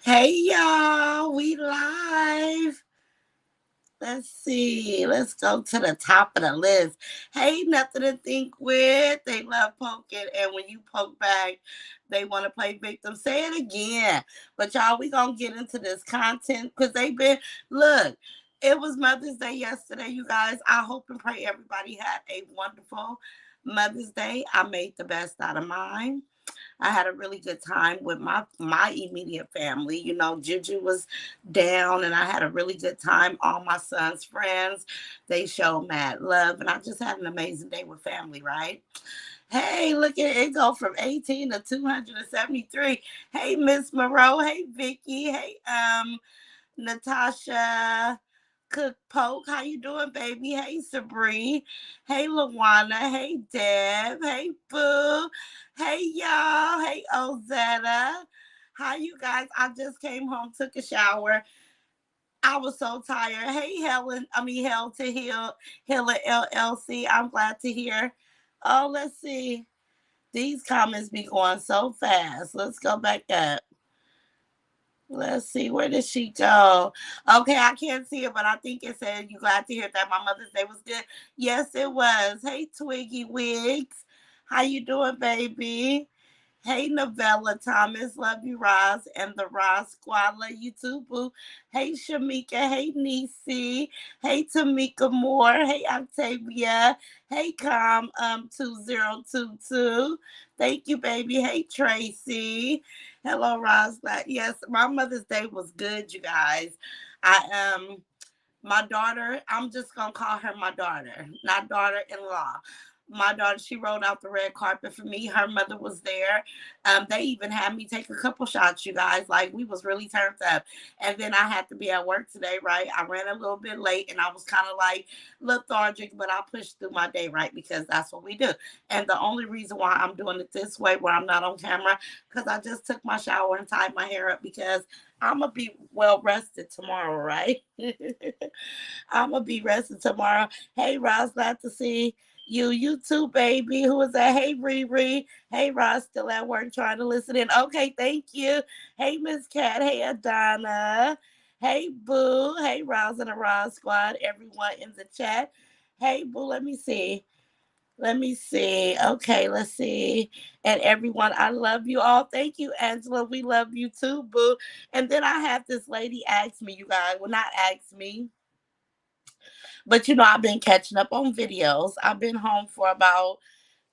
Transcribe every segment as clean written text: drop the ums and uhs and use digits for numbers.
Hey y'all, we live. Let's see. Let's go to the top of the list. Hey, nothing to think with. They love poking, and when you poke back, they want to play victim. Say it again. But y'all, we gonna get into this content because they've been look. It was Mother's Day yesterday, you guys. I hope and pray everybody had a wonderful Mother's Day. I made the best out of mine. I had a really good time with my immediate family. You know, Juju was down, and I had a really good time. All my son's friends, they showed mad love, and I just had an amazing day with family. Right? Hey, look at it go from 18 to 273. Hey, Miss Moreau. Hey, Vicky. Hey, Natasha. Cook Poke, how you doing, baby? Hey, Sabree. Hey, Lawana. Hey, Deb. Hey, Boo. Hey, y'all. Hey, Ozetta. How you guys? I just came home, took a shower. I was so tired. Hey, Helen. I mean, Hell to Hill. Hilla LLC. I'm glad to hear. Oh, let's see. These comments be going so fast. Let's go back up. Let's see, where did she go? Okay, I can't see it, but I think it said you glad to hear that my Mother's Day was good. Yes, it was. Hey, Twiggy Wigs. How you doing, baby? Hey, Novella Thomas. Love you, Roz. And the Roz Squad. Love you too, boo. Hey, Shamika. Hey, Nisi. Hey, Tamika Moore. Hey, Octavia. Hey, Com 2022. Thank you, baby. Hey, Tracy. Hello, Roz. Yes, my Mother's Day was good, you guys. I my daughter, I'm just gonna call her my daughter, not daughter-in-law. My daughter, she rolled out the red carpet for me. Her mother was there. They even had me take a couple shots, you guys. Like, we was really turned up. And then I had to be at work today, right? I ran a little bit late and I was kind of like lethargic, but I pushed through my day, right? Because that's what we do. And the only reason why I'm doing it this way, where I'm not on camera, because I just took my shower and tied my hair up because I'm gonna be well rested tomorrow, right? I'm gonna be rested tomorrow. Hey, Ross, glad to see you. You too, baby. Who is that? Hey, Riri. Hey, Ross, still at work trying to listen in. Okay, thank you. Hey, Miss Cat. Hey, Adana. Hey, Boo. Hey, Ross and the Ross Squad. Everyone in the chat. Hey, Boo. Let me see. Let me see. Okay, let's see. And everyone, I love you all. Thank you, Angela. We love you too, boo. And then I have this lady ask me, you guys, well, not ask me, but I've been catching up on videos. I've been home for about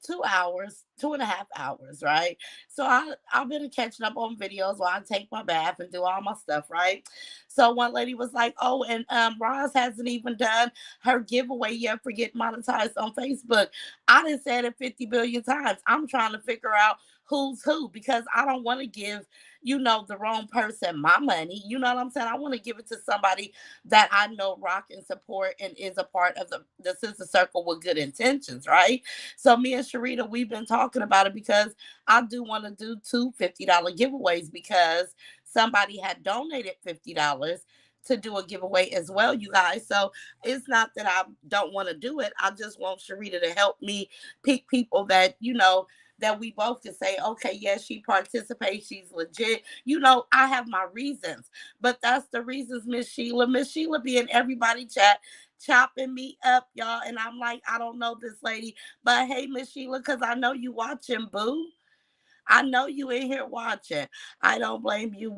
2 hours, 2.5 hours, right? So I've been catching up on videos while I take my bath and do all my stuff, right? So one lady was like, "Oh, and Roz hasn't even done her giveaway yet for getting monetized on Facebook." I done said it 50 billion times. I'm trying to figure out who's who because I don't want to give the wrong person my money. You know what I'm saying? I want to give it to somebody that I know rock and support and is a part of the sister circle with good intentions, right? So me and Sharita, we've been talking about it because I do want to do two $50 giveaways because somebody had donated $50 to do a giveaway as well, you guys. So it's not that I don't want to do it. I just want Sharita to help me pick people that, that we both can say, okay, yes, she participates, she's legit. I have my reasons, but that's the reasons, Miss Sheila. Miss Sheila be in everybody chat chopping me up, y'all. And I'm like, I don't know this lady, but hey, Miss Sheila, because I know you watching, boo. I know you in here watching. I don't blame you.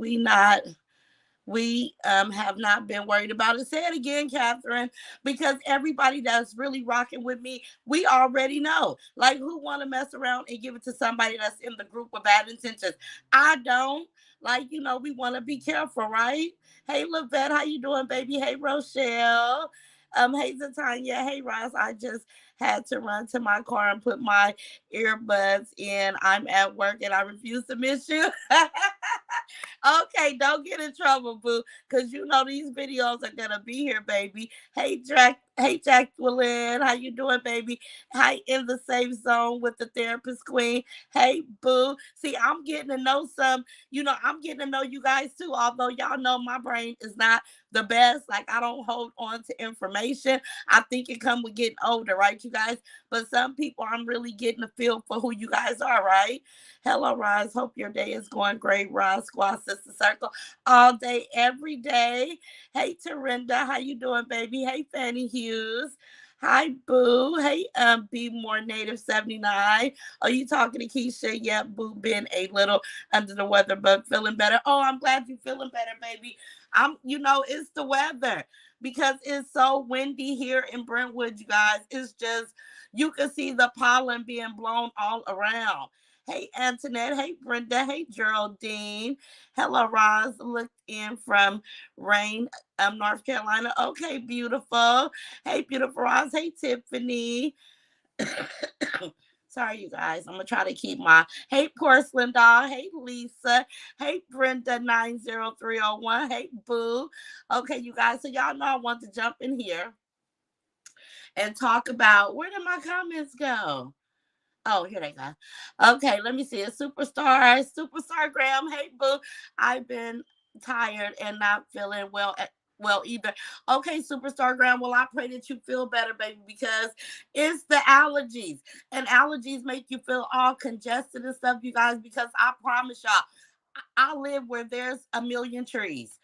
We have not been worried about it. Say it again, Catherine, because everybody that's really rocking with me, we already know. Like, who want to mess around and give it to somebody that's in the group with bad intentions? I don't. Like, we want to be careful, right? Hey, Lavette, how you doing, baby? Hey, Rochelle. Hey, Zatanya. Hey, Ross. I just had to run to my car and put my earbuds in. I'm at work and I refuse to miss you. Okay, don't get in trouble, boo, because these videos are gonna be here, baby. Hey Jacqueline, how you doing, baby? Hi, in the safe zone with the therapist queen. Hey, boo. See, I'm getting to know I'm getting to know you guys too. Although y'all know my brain is not the best. Like, I don't hold on to information. I think it come with getting older, right? you guys, but some people I'm really getting a feel for who you guys are, right? Hello, Roz. Hope your day is going great. Roz Squad Sister Circle all day, every day. Hey, Tarinda, how you doing, baby? Hey, Fanny Hughes. Hi, Boo. Hey, Be More Native 79. Are you talking to Keisha? Yep, Boo been a little under the weather, but feeling better. Oh, I'm glad you're feeling better, baby. It's the weather because it's so windy here in Brentwood, you guys. It's just, you can see the pollen being blown all around. Hey, Antoinette. Hey, Brenda. Hey, Geraldine. Hello, Roz. Looked in from Rain, North Carolina. Okay, beautiful. Hey, beautiful Roz. Hey, Tiffany. Sorry, you guys. I'm gonna try to keep my hey porcelain doll. Hey Lisa. Hey Brenda 90301. Hey Boo. Okay, you guys. So y'all know I want to jump in here and talk about where did my comments go? Oh, here they go. Okay, let me see. A superstar Graham. Hey, boo. I've been tired and not feeling well either. Okay, superstar Graham. Well, I pray that you feel better, baby, because it's the allergies, and allergies make you feel all congested and stuff, you guys. Because I promise y'all, I live where there's a million trees.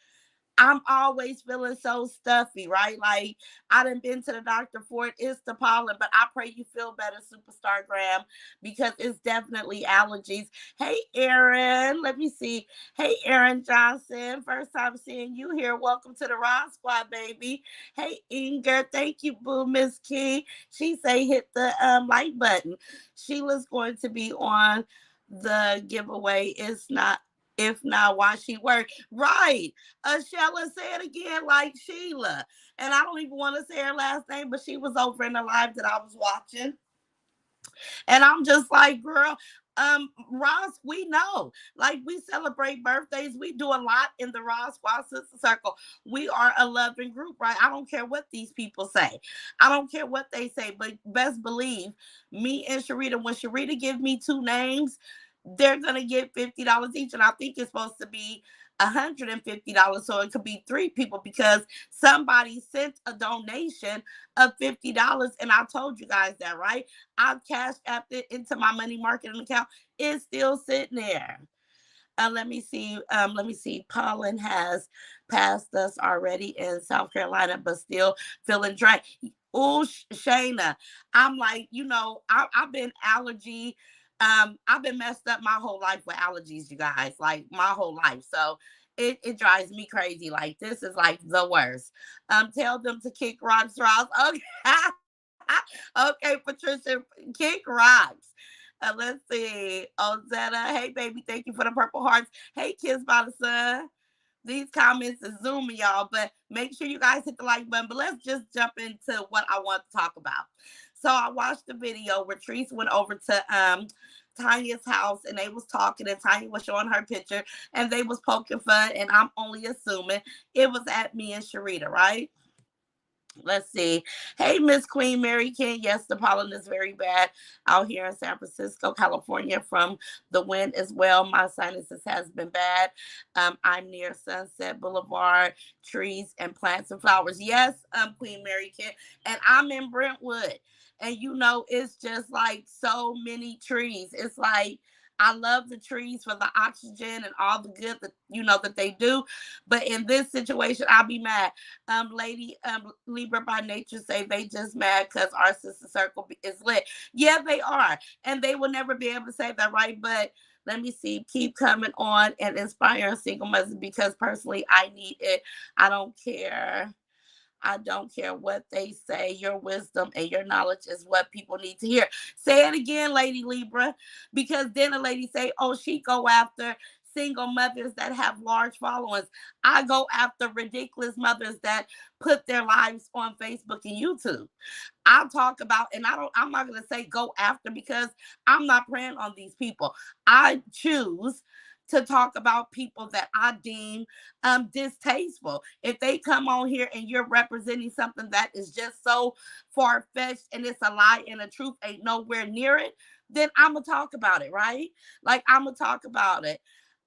I'm always feeling so stuffy, right? Like I done been to the doctor for it. It's the pollen, but I pray you feel better, Superstar Graham, because it's definitely allergies. Hey, Aaron, let me see. Hey, Aaron Johnson, first time seeing you here. Welcome to the Rod Squad, baby. Hey, Inger, thank you, boo, Miss Key. She say hit the like button. Sheila's going to be on the giveaway. It's not. If not, why she work? Right. Shella said again like Sheila. And I don't even want to say her last name, but she was over in the live that I was watching. And I'm just like, girl, Ross, we know. Like we celebrate birthdays. We do a lot in the Ross Squad Sister Circle. We are a loving group, right? I don't care what these people say. I don't care what they say, but best believe me and Sharita, when Sharita give me two names, they're gonna get $50 each. And I think it's supposed to be $150. So it could be three people because somebody sent a donation of $50. And I told you guys that, right? I've cashed apped it into my money marketing account. It's still sitting there. Let me see. Let me see. Pollen has passed us already in South Carolina, but still feeling dry. Oh, Shayna, I'm like, I've been allergy. I've been messed up my whole life with allergies, you guys. Like my whole life. So it drives me crazy. Like this is like the worst. Tell them to kick rocks, Ross. Okay. Okay, Patricia, kick rocks. Let's see. Ozetta, hey baby, thank you for the purple hearts. Hey, Kiss by the Sun. These comments is zooming, y'all, but make sure you guys hit the like button. But let's just jump into what I want to talk about. So I watched the video where Teresa went over to Tanya's house and they was talking and Tanya was showing her picture and they was poking fun and I'm only assuming it was at me and Sharita, right? Let's see. Hey, Miss Queen Mary King. Yes, the pollen is very bad out here in San Francisco, California, from the wind as well. My sinuses has been bad. I'm near Sunset Boulevard, trees and plants and flowers. Yes, Queen Mary King, and I'm in Brentwood, and it's just like so many trees. It's like I love the trees for the oxygen and all the good that that they do, but in this situation, I'll be mad. Lady Libra by nature say they just mad because our sister circle is lit. Yeah, they are, and they will never be able to say that, right? But let me see. Keep coming on and inspiring single mothers because personally, I need it. I don't care. I don't care what they say. Your wisdom and your knowledge is what people need to hear. Say it again, Lady Libra, because then a lady say, "Oh, she go after single mothers that have large followings." I go after ridiculous mothers that put their lives on Facebook and YouTube. I talk about, and I'm not gonna say go after because I'm not preying on these people. I choose to talk about people that I deem distasteful. If they come on here and you're representing something that is just so far fetched and it's a lie and the truth ain't nowhere near it, then I'm gonna talk about it, right? Like I'm gonna talk about it.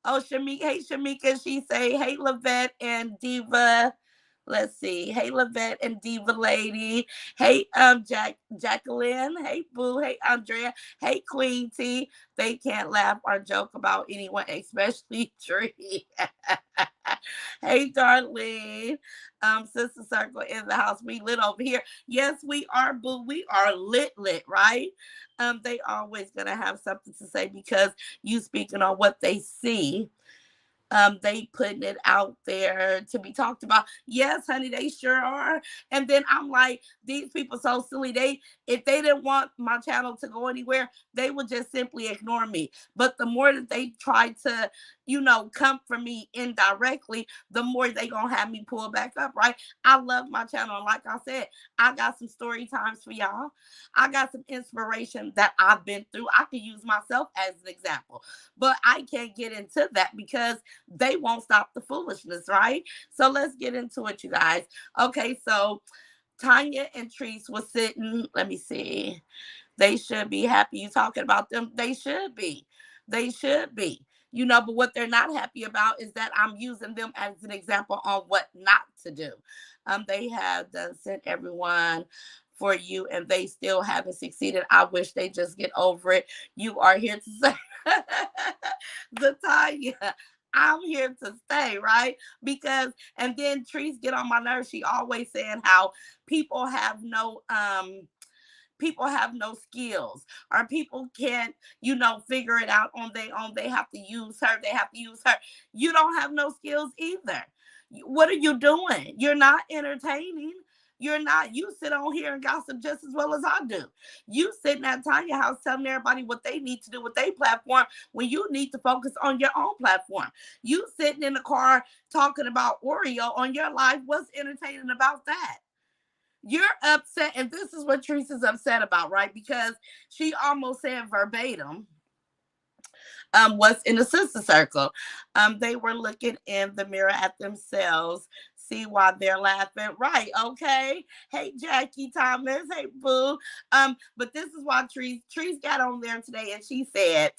Oh, Shamika, hey Shamika, she say, hey Lavette and Diva. Let's see. Hey, Lavette and Diva Lady. Hey, Jacqueline. Hey, Boo. Hey, Andrea. Hey, Queen T. They can't laugh or joke about anyone, especially Tree. Hey, Darlene. Sister Circle in the house. We lit over here. Yes, we are, Boo. We are lit, right? They always gonna have something to say because you speaking on what they see. They putting it out there to be talked about. Yes, honey, they sure are. And then I'm like, these people so silly. They if they didn't want my channel to go anywhere, they would just simply ignore me. But the more that they try to, come for me indirectly, the more they gonna have me pull back up, right? I love my channel. And like I said, I got some story times for y'all. I got some inspiration that I've been through. I can use myself as an example. But I can't get into that because they won't stop the foolishness, right? So let's get into it, you guys. Okay, so Tanya and Treese was sitting. Let me see. They should be happy you talking about them. They should be. They should be. But what they're not happy about is that I'm using them as an example on what not to do. They have done sent everyone for you and they still haven't succeeded. I wish they just get over it. You are here to say Zatanya. I'm here to stay, right? Because and then Trees get on my nerves. She always saying how people have no people have no skills or people can't figure it out on their own. They have to use her. They have to use her. You don't have no skills either. What are you doing? You're not entertaining. You're not. You sit on here and gossip just as well as I do. You sitting at Tanya house telling everybody what they need to do with their platform when you need to focus on your own platform. You sitting in the car talking about Oreo on your life. What's entertaining about that? You're upset, and this is what Teresa's upset about, right? Because she almost said verbatim what's in the sister circle. They were looking in the mirror at themselves, see why they're laughing. Right, okay. Hey, Jackie Thomas. Hey, Boo. But this is why Trees got on there today, and she said,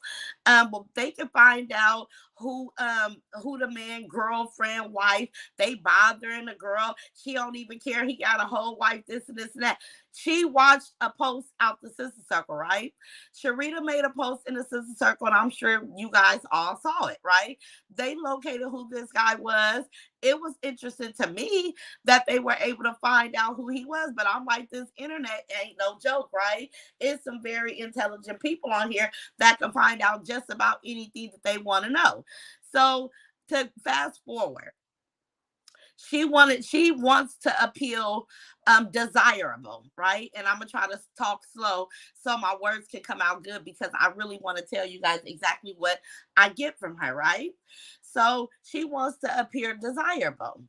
well, they can find out who the man, girlfriend, wife. They bothering the girl. She don't even care. He got a whole wife, this and this and that. She watched a post out the sister circle, right? Sharita made a post in the sister circle, and I'm sure you guys all saw it, right? They located who this guy was. It was interesting to me that they were able to find out who he was, but I'm like, this internet ain't no joke, right? It's some very intelligent people on here that can find out just about anything that they want to know. So to fast forward, she wants to appeal desirable, right? And I'm gonna try to talk slow so my words can come out good because I really want to tell you guys exactly what I get from her, right? So she wants to appear desirable.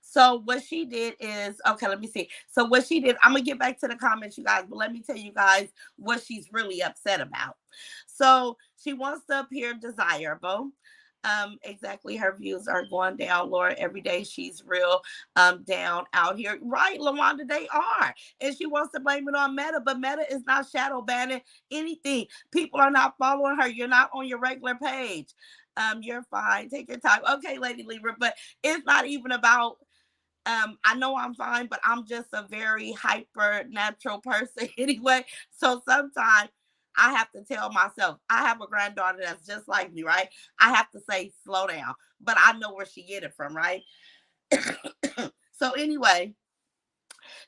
So what she did is, okay, let me see. So what she did, I'm gonna get back to the comments, you guys, but let me tell you guys what she's really upset about. So she wants to appear desirable. Exactly, her views are going down, Laura. Every day she's real down out here. Right, Lawanda, they are. And she wants to blame it on Meta, but Meta is not shadow banning anything. People are not following her. You're not on your regular page. You're fine. Take your time. Okay, Lady Libra, but it's not even about I know I'm fine, but I'm just a very hyper natural person anyway. So sometimes I have to tell myself, I have a granddaughter that's just like me, right? I have to say, slow down, but I know where she get it from, right? So anyway,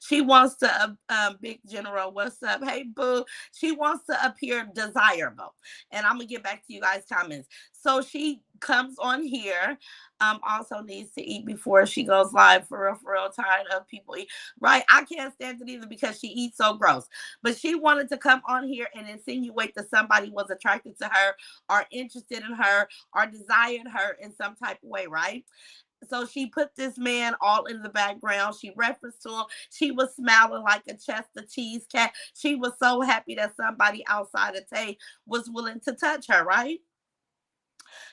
she wants to, Big General, what's up? Hey, boo. She wants to appear desirable. And I'm going to get back to you guys' comments. So she comes on here. Also needs to eat before she goes live. For real, tired of people eat. Right? I can't stand it either because she eats so gross. But she wanted to come on here and insinuate that somebody was attracted to her or interested in her or desired her in some type of way, right? So she put this man all in the background. She referenced to him. She was smiling like a Chester cheese cat. She was so happy that somebody outside of Tay was willing to touch her, right?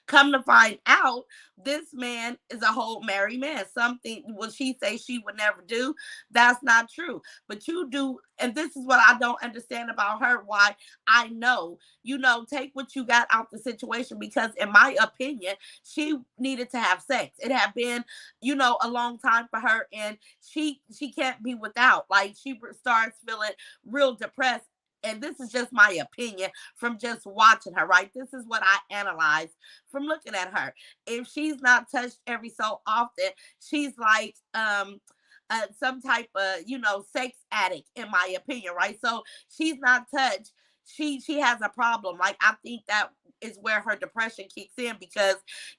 Come to find out, this man is a whole married man. Something what she say she would never do, that's not true. But you do, and this is what I don't understand about her. Why I know, take what you got out the situation because, in my opinion, she needed to have sex. It had been, a long time for her, and she can't be without. Like she starts feeling real depressed. And this is just my opinion from just watching her, right? This is what I analyze from looking at her. If she's not touched every so often, she's like some type of sex addict, in my opinion, right? So she's not touched. She has a problem. Like I think that is where her depression kicks in because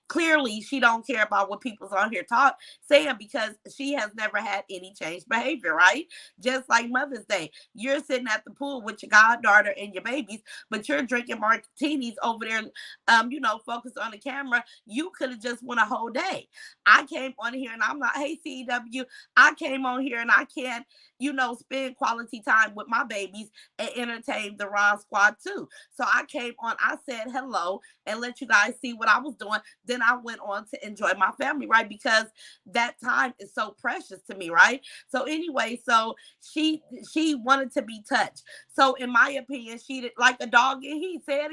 clearly she don't care about what people's on here talk saying because she has never had any changed behavior, right? Just like Mother's Day, you're sitting at the pool with your goddaughter and your babies, but you're drinking martinis over there, focused on the camera. You could have just went a whole day. I came on here and I'm not, hey, CW, I came on here and I can't, spend quality time with my babies and entertain the Ron Squad too. So I came on, I said hello and let you guys see what I was doing. Then I went on to enjoy my family, right? Because that time is so precious to me, right? So anyway, so she wanted to be touched. So in my opinion, she did like a dog in heat. Say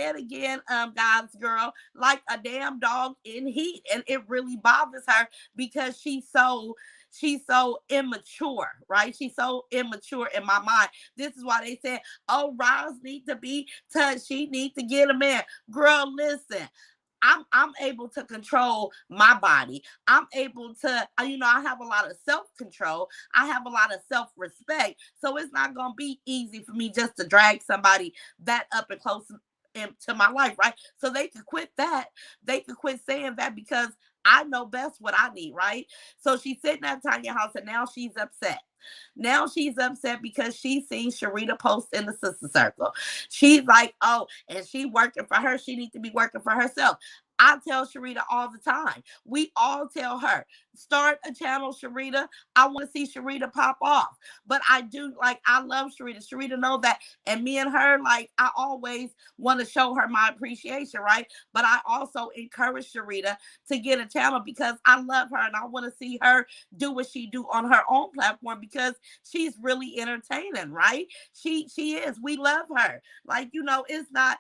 it again, God's girl, like a damn dog in heat. And it really bothers her because she's so immature, right? She's so immature in my mind. This is why they said, oh, Roz need to be touched. She need to get a man. Girl, listen. I'm able to control my body. I'm able to, I have a lot of self-control. I have a lot of self-respect. So it's not gonna be easy for me just to drag somebody that up and close into my life, right? So they could quit that. They could quit saying that because I know best what I need, right? So she's sitting at Tanya's house and now she's upset. Now she's upset because she seen Sharita post in the sister circle. She's like, oh, and she working for her. She needs to be working for herself. I tell Sharita all the time. We all tell her, start a channel, Sharita. I want to see Sharita pop off. But I do, like, I love Sharita. Sharita know that. And me and her, like, I always want to show her my appreciation, right? But I also encourage Sharita to get a channel because I love her and I want to see her do what she do on her own platform because she's really entertaining, right? She is. We love her. Like, it's not,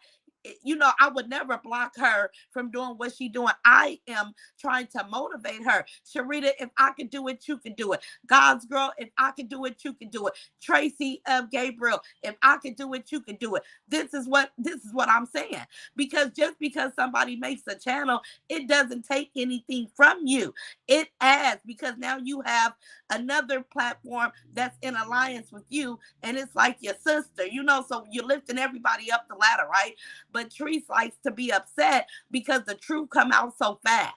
I would never block her from doing what she's doing. I am trying to motivate her. Sharita, if I could do it, you can do it. God's girl, if I could do it, you can do it. Tracy Gabriel, if I could do it, you can do it. This is what I'm saying. Because just because somebody makes a channel, it doesn't take anything from you. It adds because now you have another platform that's in alliance with you, and it's like your sister, so you're lifting everybody up the ladder, right? But Treese likes to be upset because the truth come out so fast.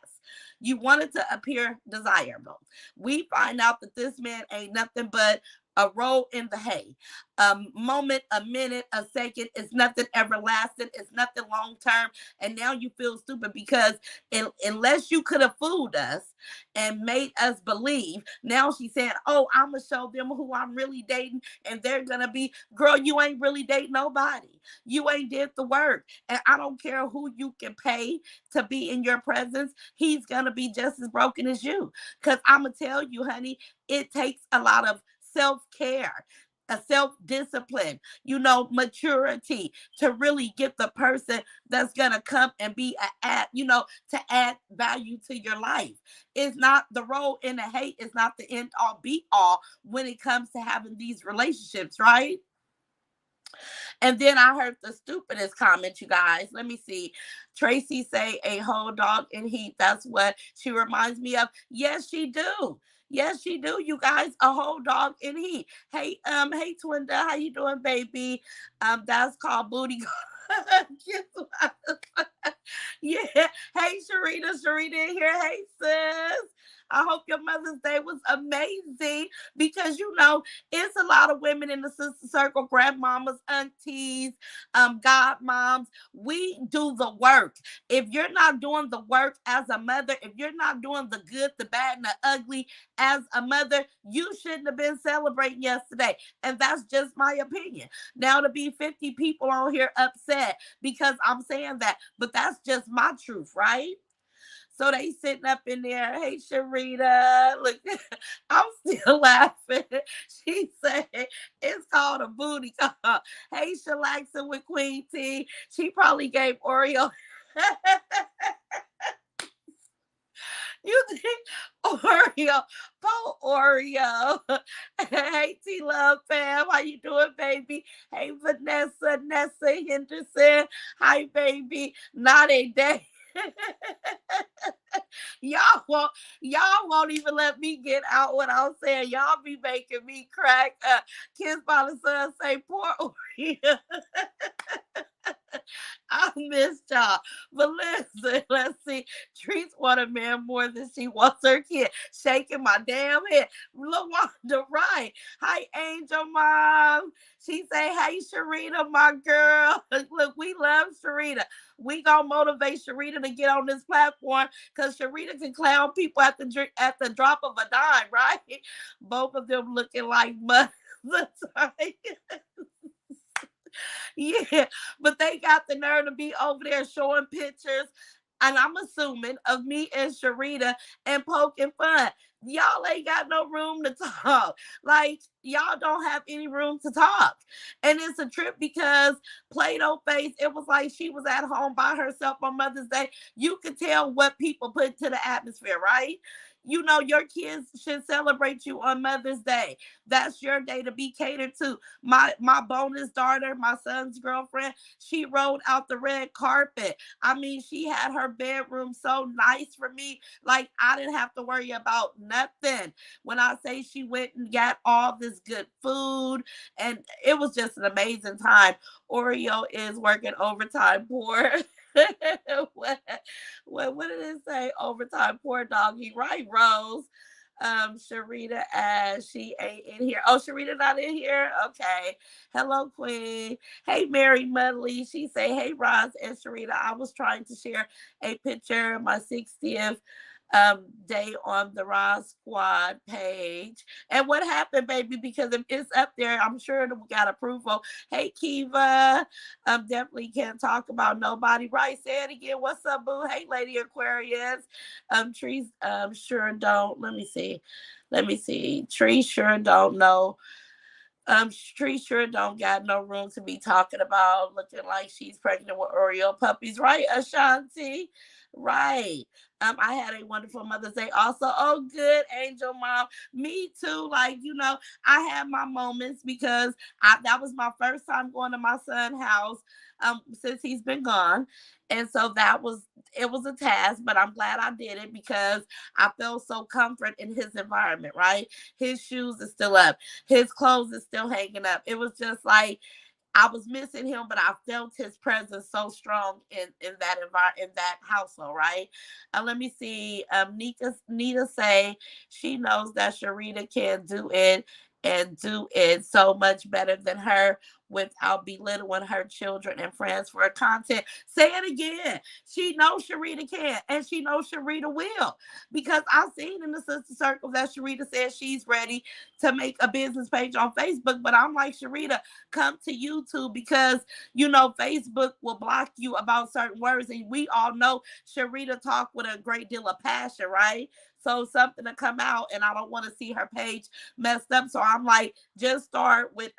You wanted to appear desirable. We find out that this man ain't nothing but a roll in the hay. A moment, a minute, a second. It's nothing everlasting. It's nothing long term. And now you feel stupid because unless you could have fooled us and made us believe, now she's saying, oh, I'm going to show them who I'm really dating. And they're going to be, girl, you ain't really dating nobody. You ain't did the work. And I don't care who you can pay to be in your presence. He's going to be just as broken as you. Because I'm going to tell you, honey, it takes a lot of self-care, a self-discipline, maturity to really get the person that's gonna come and be a add, to add value to your life. It's not the role in the hate, is not the end all be all when it comes to having these relationships, right? And then I heard the stupidest comment, you guys. Let me see. Tracy say a whole dog in heat. That's what she reminds me of. Yes, she do. Yes, she do. You guys, a whole dog in heat. Hey, Twinda, how you doing, baby? That's called booty. Guess what? Yeah. Hey, Sharita in here. Hey, sis. I hope your Mother's Day was amazing because you know it's a lot of women in the sister circle, grandmamas, aunties, godmoms. We do the work. If you're not doing the work as a mother, if you're not doing the good, the bad, and the ugly as a mother, you shouldn't have been celebrating yesterday. And that's just my opinion. Now, to be 50 people on here upset because I'm saying that, but that's just my truth, right? So they sitting up in there. Hey, Sharita, look, I'm still laughing. She said it's called a booty call. Hey, Shalaxa with Queen T. She probably gave Oreo. You think Oreo, poor Oreo. Hey, T Love fam, how you doing, baby? Hey, Nessa Henderson. Hi, baby. Not a day. y'all won't y'all won't even let me get out what I'm saying. Y'all be making me crack up. Kids by the sun say poor Oreo. I missed y'all. But listen, let's see. Treats want a man more than she wants her kid. Shaking my damn head. LaWanda, right. Hi, Angel Mom. She say, hey, Sharita, my girl. Look, we love Sharita. We gonna motivate Sharita to get on this platform because Sharita can clown people at the drop of a dime, right? Both of them looking like mud. Yeah, but they got the nerve to be over there showing pictures, and I'm assuming of me and Sharita and poking fun. Y'all ain't got no room to talk. Like, y'all don't have any room to talk. And it's a trip because Play-Doh Face, it was like she was at home by herself on Mother's Day. You could tell what people put into the atmosphere, right? You know, your kids should celebrate you on Mother's Day. That's your day to be catered to. My bonus daughter, my son's girlfriend, she rolled out the red carpet. I mean, she had her bedroom so nice for me. Like I didn't have to worry about nothing. When I say she went and got all this good food, and it was just an amazing time. Oreo is working overtime, poor. what, what did it say? Overtime, poor doggy. Right, Rose? Sharita as she ain't in here. Oh, Sharita not in here? Okay. Hello, Queen. Hey, Mary Mudley. She say, hey, Roz and Sharita. I was trying to share a picture of my 60th day on the Roz Squad page. And what happened, baby? Because if it's up there, I'm sure that we got approval. Hey, Kiva. Definitely can't talk about nobody. Right, say it again. What's up, boo? Hey, Lady Aquarius. Trees sure don't. Let me see. Let me see. Tree sure don't know. Tree sure don't got no room to be talking about looking like she's pregnant with Oreo puppies, right, Ashanti? Right. I had a wonderful Mother's Day also. Oh, good, Angel Mom. Me too. Like, you know, I had my moments because that was my first time going to my son's house since he's been gone. And so it was a task, but I'm glad I did it because I felt so comfort in his environment, right? His shoes are still up. His clothes is still hanging up. It was just like I was missing him, but I felt his presence so strong in that environment, in that household, right? Let me see. Nita say she knows that Sharita can do it and do it so much better than her without belittling her children and friends for content. Say it again. She knows Sharita can, and she knows Sharita will, because I've seen in the sister circle that Sharita says she's ready to make a business page on Facebook, but I'm like, Sharita, come to YouTube because you know Facebook will block you about certain words, and we all know Sharita talk with a great deal of passion, right? So something to come out, and I don't want to see her page messed up. So I'm like, just start with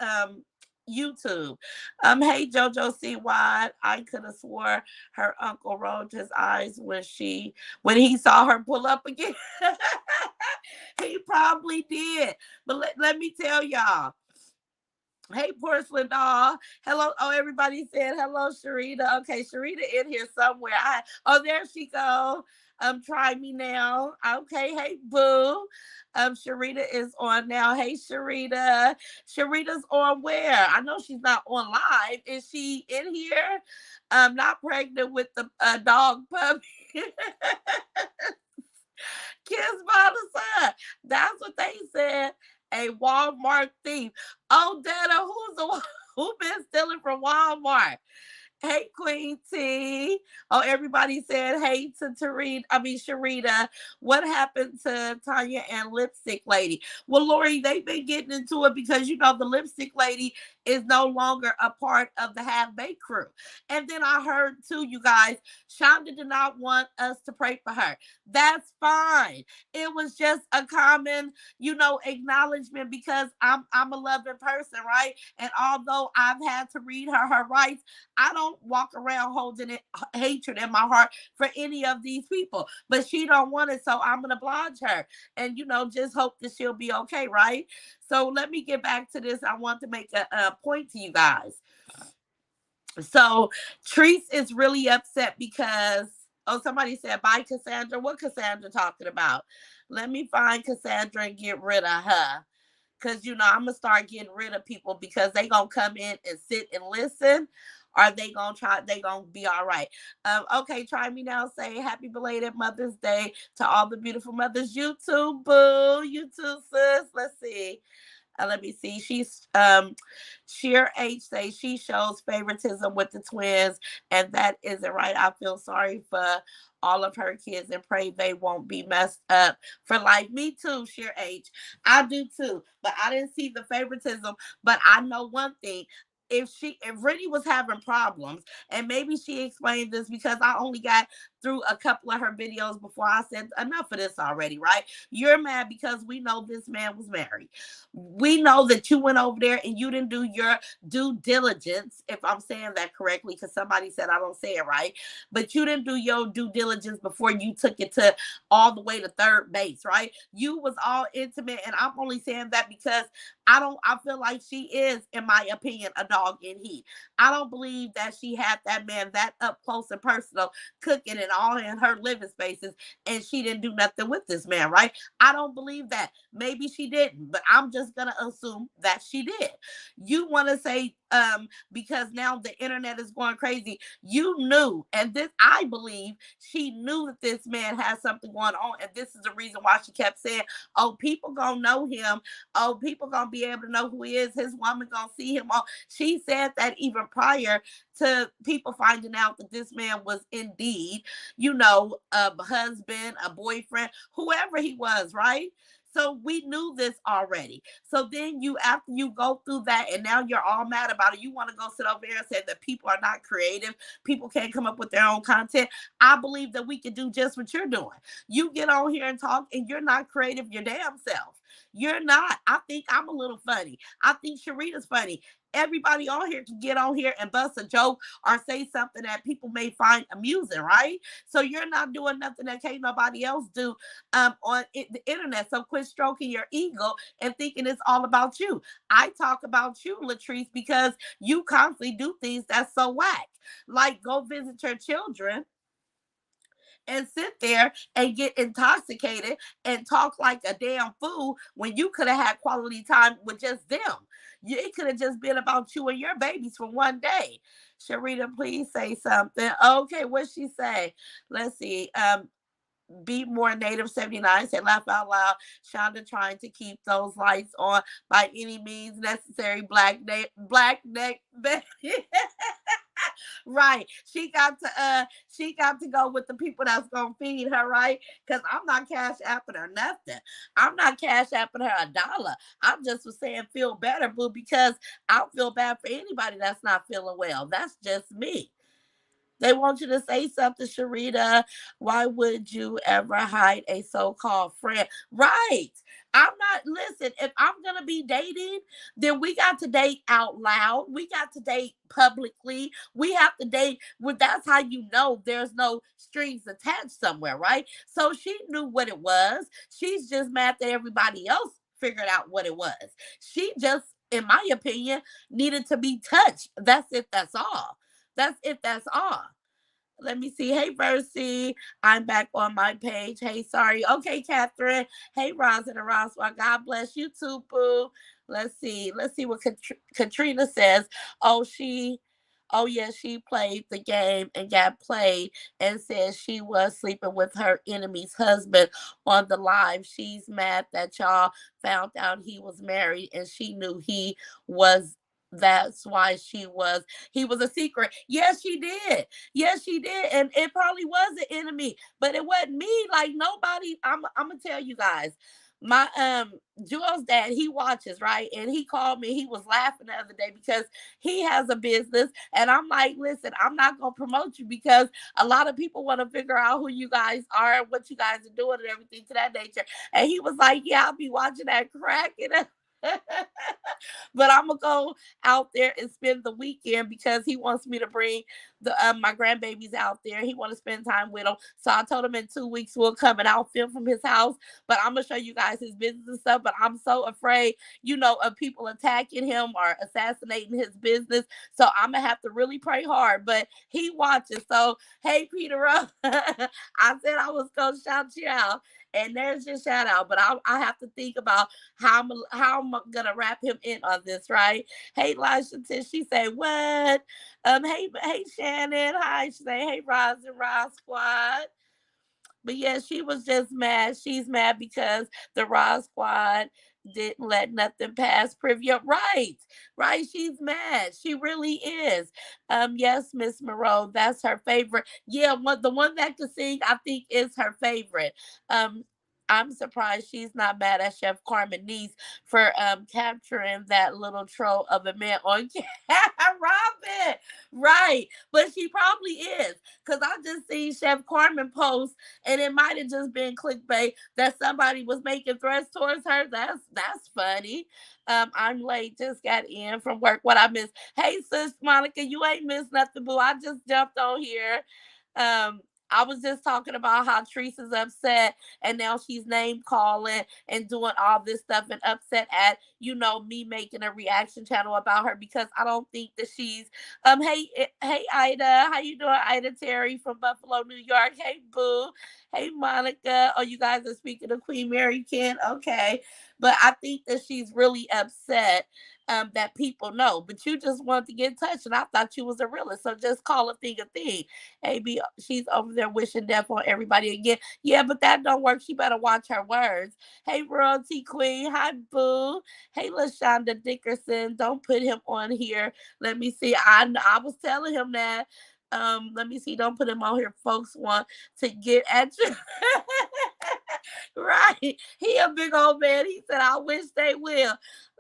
YouTube. Hey Jojo C Wide, I could have swore her uncle rolled his eyes when he saw her pull up again. He probably did. But let me tell y'all. Hey, porcelain doll. Hello. Oh, everybody said hello, Sharita. Okay, Sharita in here somewhere. There she go. Try me now. Okay, hey, boo. Sharita is on now. Hey, Sharita. Sharita's on where? I know she's not on live. Is she in here? Not pregnant with the dog puppy. Kiss a Walmart thief. Oh, Dana, who's the one who been stealing from Walmart? Hey, Queen T. Oh, everybody said hey to Sharita. What happened to Tanya and Lipstick Lady? Well, Lori, they've been getting into it because the Lipstick Lady is no longer a part of the Half Baked crew. And then I heard too, you guys, Shonda did not want us to pray for her. That's fine. It was just a common, acknowledgement because I'm a loving person, right? And although I've had to read her rights, I don't walk around holding hatred in my heart for any of these people. But she don't want it, so I'm gonna oblige her, and just hope that she'll be okay, right? So let me get back to this. I want to make a point to you guys. So Treese is really upset because somebody said bye Cassandra. What Cassandra talking about? Let me find Cassandra and get rid of her. Cause I'm gonna start getting rid of people because they gonna come in and sit and listen, or they gonna be all right. Okay, try me now. Say happy belated Mother's Day to all the beautiful mothers. You too, boo. You too, sis. Let's see. Let me see. Sheer H say she shows favoritism with the twins, and that isn't right. I feel sorry for all of her kids and pray they won't be messed up for life. Me too, Sheer H. I do too, but I didn't see the favoritism. But I know one thing. If Brittany was having problems, and maybe she explained this because I only got through a couple of her videos before I said enough of this already, right? You're mad because we know this man was married. We know that you went over there and you didn't do your due diligence, if I'm saying that correctly, because somebody said I don't say it right. But you didn't do your due diligence before you took it to all the way to third base, right? You was all intimate, and I'm only saying that because I feel like she is, in my opinion, a dog in heat. I don't believe that she had that man that up close and personal, cooking and all in her living spaces, and she didn't do nothing with this man, right? I don't believe that. Maybe she didn't, but I'm just gonna assume that she did. You want to say because now the internet is going crazy. You knew, and this I believe she knew that this man has something going on, and this is the reason why she kept saying, "Oh, people gonna know him. Oh, people gonna be able to know who he is. His woman gonna see him." On. She said that even prior to people finding out that this man was indeed, a husband, a boyfriend, whoever he was, right? So we knew this already. So then after you go through that, and now you're all mad about it, you want to go sit over there and say that people are not creative, people can't come up with their own content. I believe that we can do just what you're doing. You get on here and talk, and you're not creative your damn self. You're not. I think I'm a little funny. I think Sharita's funny. Everybody on here can get on here and bust a joke or say something that people may find amusing, right? So you're not doing nothing that can't nobody else do on the internet. So quit stroking your ego and thinking it's all about you. I talk about you, Latrice, because you constantly do things that's so whack. Like go visit your children and sit there and get intoxicated and talk like a damn fool when you could have had quality time with just them. It could have just been about you and your babies for one day. Sharita, please say something. Okay, what she say? Let's see. Be more native 79 said laugh out loud. Shonda trying to keep those lights on by any means necessary. Black neck right. She got to go with the people that's gonna feed her, right? Because I'm not cash apping her nothing. I'm not cash apping her $1. I'm just was saying feel better, boo, because I feel bad for anybody that's not feeling well. That's just me. They want you to say something, Sharita. Why would you ever hide a so-called friend? Right. Listen, if I'm going to be dating, then we got to date out loud. We got to date publicly. We have to date. Well, that's how you know there's no strings attached somewhere, right? So she knew what it was. She's just mad that everybody else figured out what it was. She just, in my opinion, needed to be touched. That's it. That's all. That's it. That's all. Let me see. Hey, Versi. I'm back on my page. Hey, sorry. Okay, Catherine. Hey, Rosin and Roswell. God bless you too, boo. Let's see. Let's see what Katrina says. Oh, Oh yeah, she played the game and got played and said she was sleeping with her enemy's husband on the live. She's mad that y'all found out he was married and she knew he was. That's why he was a secret. Yes, she did. Yes, she did. And it probably was an enemy, but it wasn't me. Like nobody, I'm gonna tell you guys. My Joel's dad, he watches, right? And he called me. He was laughing the other day because he has a business. And I'm like, listen, I'm not gonna promote you because a lot of people want to figure out who you guys are and what you guys are doing and everything to that nature. And he was like, yeah, I'll be watching that crack and but I'm gonna go out there and spend the weekend because he wants me to bring the my grandbabies out there. He want to spend time with them. So I told him in 2 weeks we'll come and I'll film from his house. But I'm gonna show you guys his business and stuff. But I'm so afraid, of people attacking him or assassinating his business. So I'm gonna have to really pray hard. But he watches. So hey, Peter, I said I was gonna shout you out. And there's your shout out, but I have to think about how I'm gonna wrap him in on this, right? Hey, Washington, she say what? Hey, Shannon, hi. She say hey, Roz and Roz Squad. But yeah, she was just mad. She's mad because the Raw Squad didn't let nothing pass preview. Right, right. She's mad. She really is. Yes, Miss Moreau, that's her favorite. Yeah, the one that can sing, I think, is her favorite. Um, I'm surprised she's not mad at Chef Carmen Niece for capturing that little troll of a man on Robin. Right, but she probably is because I just seen Chef Carmen post and it might have just been clickbait that somebody was making threats towards her. That's funny. I'm late, just got in from work. What I missed? Hey, sis Monica, you ain't missed nothing, boo. I just jumped on here. Um, I was just talking about how Teresa's upset and now she's name calling and doing all this stuff and upset at me making a reaction channel about her because I don't think that she's hey Ida, how you doing? Ida Terry from Buffalo, New York. Hey boo. Hey Monica. Oh, you guys are speaking of Queen Mary Ken. Okay. But I think that she's really upset that people know. But you just wanted to get in touch and I thought you was a realist. So just call a thing a thing. AB, she's over there wishing death on everybody again. Yeah, but that don't work. She better watch her words. Hey, Royalty Queen. Hi, Boo. Hey, LaShonda Dickerson. Don't put him on here. Let me see. I was telling him that. Let me see. Don't put him on here. Folks want to get at you. Right. He a big old man. He said, I wish they will.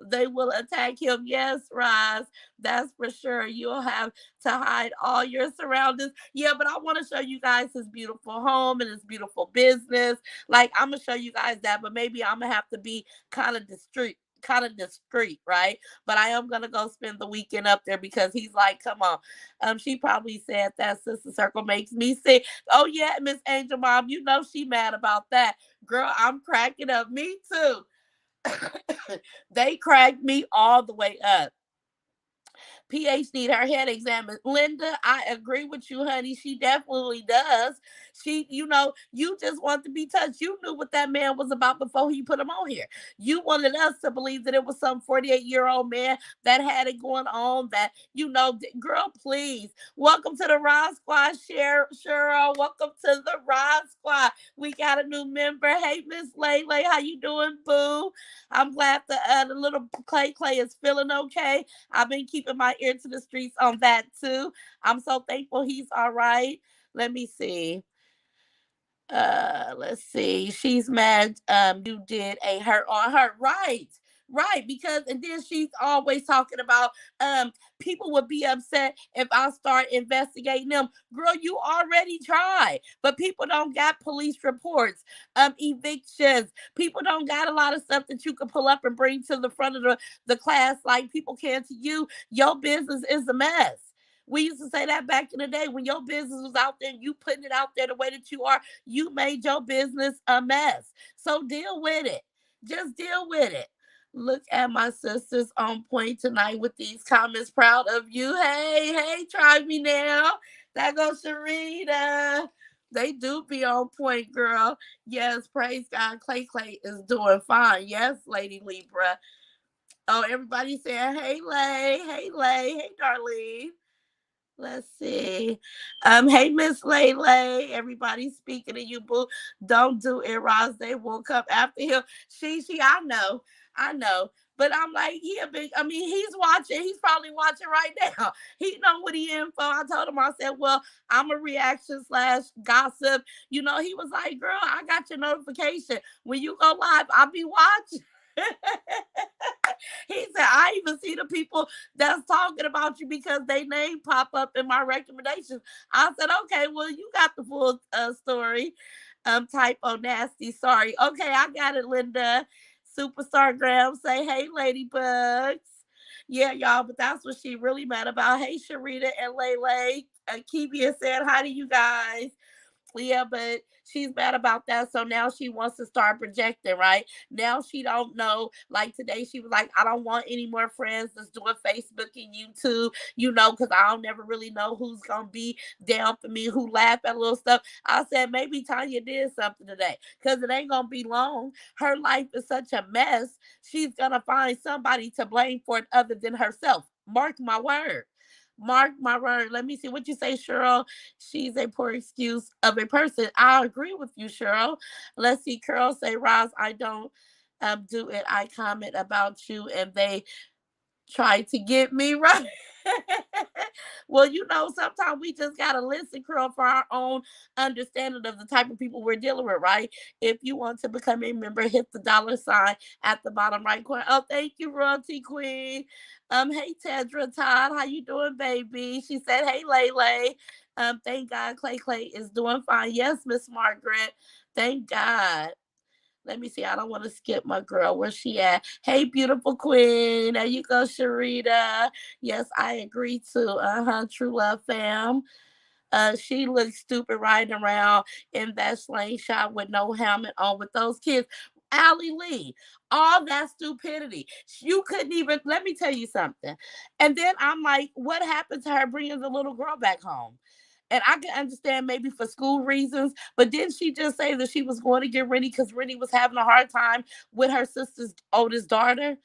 They will attack him. Yes, Roz. That's for sure. You'll have to hide all your surroundings. Yeah, but I want to show you guys his beautiful home and his beautiful business. Like, I'm gonna show you guys that, but maybe I'm gonna have to be kind of discreet. Kind of discreet, right? But I am gonna go spend the weekend up there because he's like, come on. She probably said that sister circle makes me sick. Oh yeah, Miss Angel Mom, you know she mad about that. Girl, I'm cracking up. Me too. They cracked me all the way up. PH need her head examined. Linda, I agree with you, honey. She definitely does. You just want to be touched. You knew what that man was about before he put him on here. You wanted us to believe that it was some 48-year-old man that had it going on. Girl, please. Welcome to the Rod Squad, Cheryl. Welcome to the Rod Squad. We got a new member. Hey, Miss Lele, how you doing, boo? I'm glad the little Clay is feeling okay. I've been keeping my ear to the streets on that too. I'm so thankful he's all right. Let me see. Let's see. She's mad you did a hurt on her. Right. Right, because and then she's always talking about people would be upset if I start investigating them. Girl, you already tried, but people don't got police reports, evictions. People don't got a lot of stuff that you can pull up and bring to the front of the class like people can to you. Your business is a mess. We used to say that back in the day when your business was out there and you putting it out there the way that you are, you made your business a mess. So deal with it. Just deal with it. Look at my sisters on point tonight with these comments. Proud of you. Hey, hey, try me now. That goes Sharita. They do be on point, girl. Yes, praise God. Clay is doing fine. Yes, Lady Libra. Oh, everybody saying, hey, Lay. Hey, Lay. Hey, Darlene. Let's see. Hey Miss Lele, everybody speaking to you, boo. Don't do it, Ross. They will come after him. I know. But I'm like, he a big. I mean, he's watching. He's probably watching right now. He know what he in for. I told him. I said, well, I'm a reaction slash gossip. You know, he was like, girl, I got your notification when you go live. I'll be watching. He said, I even see the people that's talking about you because they name pop up in my recommendations. I said, okay, well, you got the full story. Typo nasty. Sorry. Okay, I got it, Linda. Superstar Graham say, hey, ladybugs. Yeah, y'all, but that's what she really mad about. Hey, Sharita and Lele. Kivia said, hi to you guys. Yeah, but she's mad about that. So now she wants to start projecting, right? Now she don't know. Like today, she was like, I don't want any more friends that's doing Facebook and YouTube, because I don't never really know who's gonna be down for me, who laugh at little stuff. I said maybe Tanya did something today, because it ain't gonna be long. Her life is such a mess. She's gonna find somebody to blame for it other than herself. Mark my word. Mark my word. Let me see what you say, Cheryl. She's a poor excuse of a person. I agree with you, Cheryl. Let's see. Curl say, Roz, I don't do it. I comment about you and they try to get me right. Well, sometimes we just gotta listen, Curl, for our own understanding of the type of people we're dealing with, right? If you want to become a member, hit the dollar sign at the bottom right corner. Oh, thank you, Royalty Queen. Hey Tedra Todd, how you doing, baby? She said, hey Lele. Thank God Clay Clay is doing fine. Yes, Miss Margaret. Thank God. Let me see. I don't want to skip my girl. Where's she at? Hey, beautiful queen. There you go, Sharita. Yes, I agree too. True love fam. She looks stupid riding around in that slingshot with no helmet on with those kids. Allie Lee, all that stupidity. You couldn't even, let me tell you something. And then I'm like, what happened to her bringing the little girl back home? And I can understand maybe for school reasons, but didn't she just say that she was going to get Rennie because Rennie was having a hard time with her sister's oldest daughter?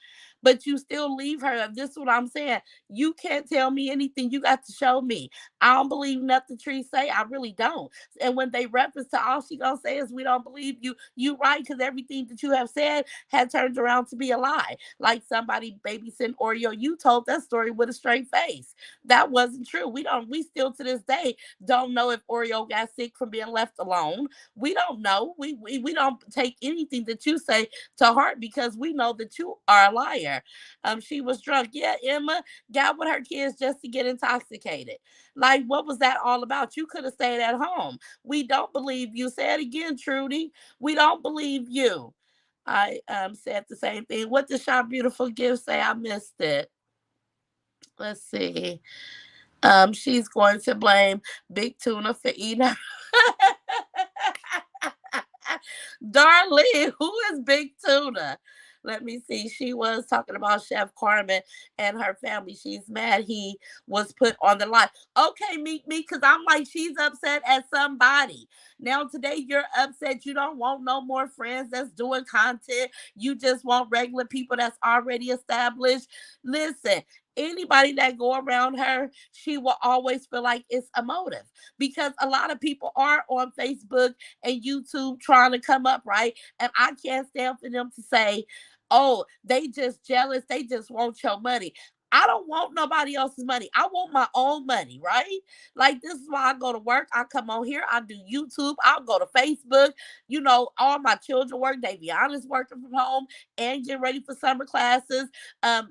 But you still leave her. This is what I'm saying. You can't tell me anything. You got to show me. I don't believe nothing Tree say. I really don't. And when they reference to all she gonna say is we don't believe you, you right, because everything that you have said had turned around to be a lie. Like somebody babysitting Oreo, you told that story with a straight face. That wasn't true. We still to this day don't know if Oreo got sick from being left alone. We don't know. We don't take anything that you say to heart because we know that you are a liar. She was drunk. Yeah, Emma got with her kids just to get intoxicated. Like, what was that all about? You could have stayed at home. We don't believe you. Say it again, Trudy. We don't believe you. I said the same thing. What did Shop Beautiful Gift say? I missed it. Let's see. She's going to blame Big Tuna for eating her. Darlene, who is Big Tuna? Let me see. She was talking about Chef Carmen and her family. She's mad he was put on the line. Okay, Meek Me, because I'm like, she's upset at somebody. Now, today you're upset. You don't want no more friends that's doing content. You just want regular people that's already established. Listen, anybody that go around her, she will always feel like it's a motive because a lot of people are on Facebook and YouTube trying to come up, right? And I can't stand for them to say, oh, they just jealous. They just want your money. I don't want nobody else's money. I want my own money, right? Like, this is why I go to work. I come on here. I do YouTube. I'll go to Facebook. All my children work. Daviana's working from home and getting ready for summer classes.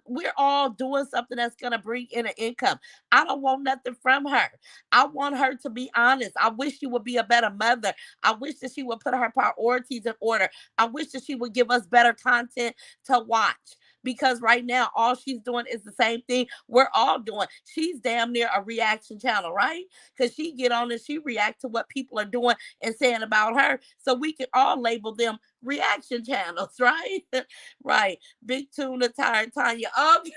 We're all doing something that's going to bring in an income. I don't want nothing from her. I want her to be honest. I wish she would be a better mother. I wish that she would put her priorities in order. I wish that she would give us better content to watch. Because right now, all she's doing is the same thing we're all doing. She's damn near a reaction channel, right? Because she get on and she react to what people are doing and saying about her. So we can all label them reaction channels, right? Right. Big Tuna, tired Tanya. Okay.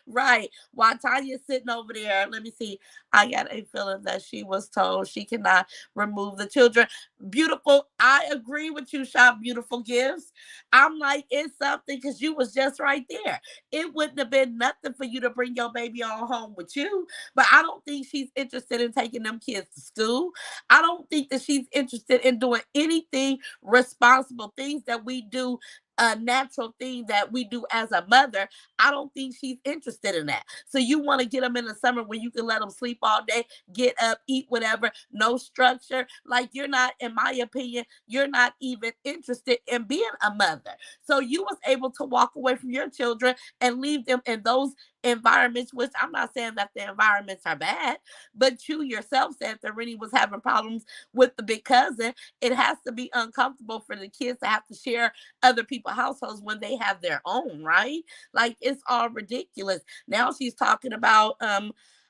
Right. While Tanya's sitting over there, let me see. I got a feeling that she was told she cannot remove the children. Beautiful. I agree with you, Shop Beautiful Gifts. I'm like, it's something because you was just right there. It wouldn't have been nothing for you to bring your baby on home with you. But I don't think she's interested in taking them kids to school. I don't think that she's interested in doing anything responsible, things that we do, a natural thing that we do as a mother. I don't think she's interested in that. So you want to get them in the summer when you can let them sleep all day, get up, eat whatever, no structure. Like you're not, in my opinion, you're not even interested in being a mother. So you was able to walk away from your children and leave them in those environments, which I'm not saying that the environments are bad, but you yourself said that Rennie was having problems with the big cousin. It has to be uncomfortable for the kids to have to share other people's households when they have their own, right? Like it's all ridiculous. Now she's talking about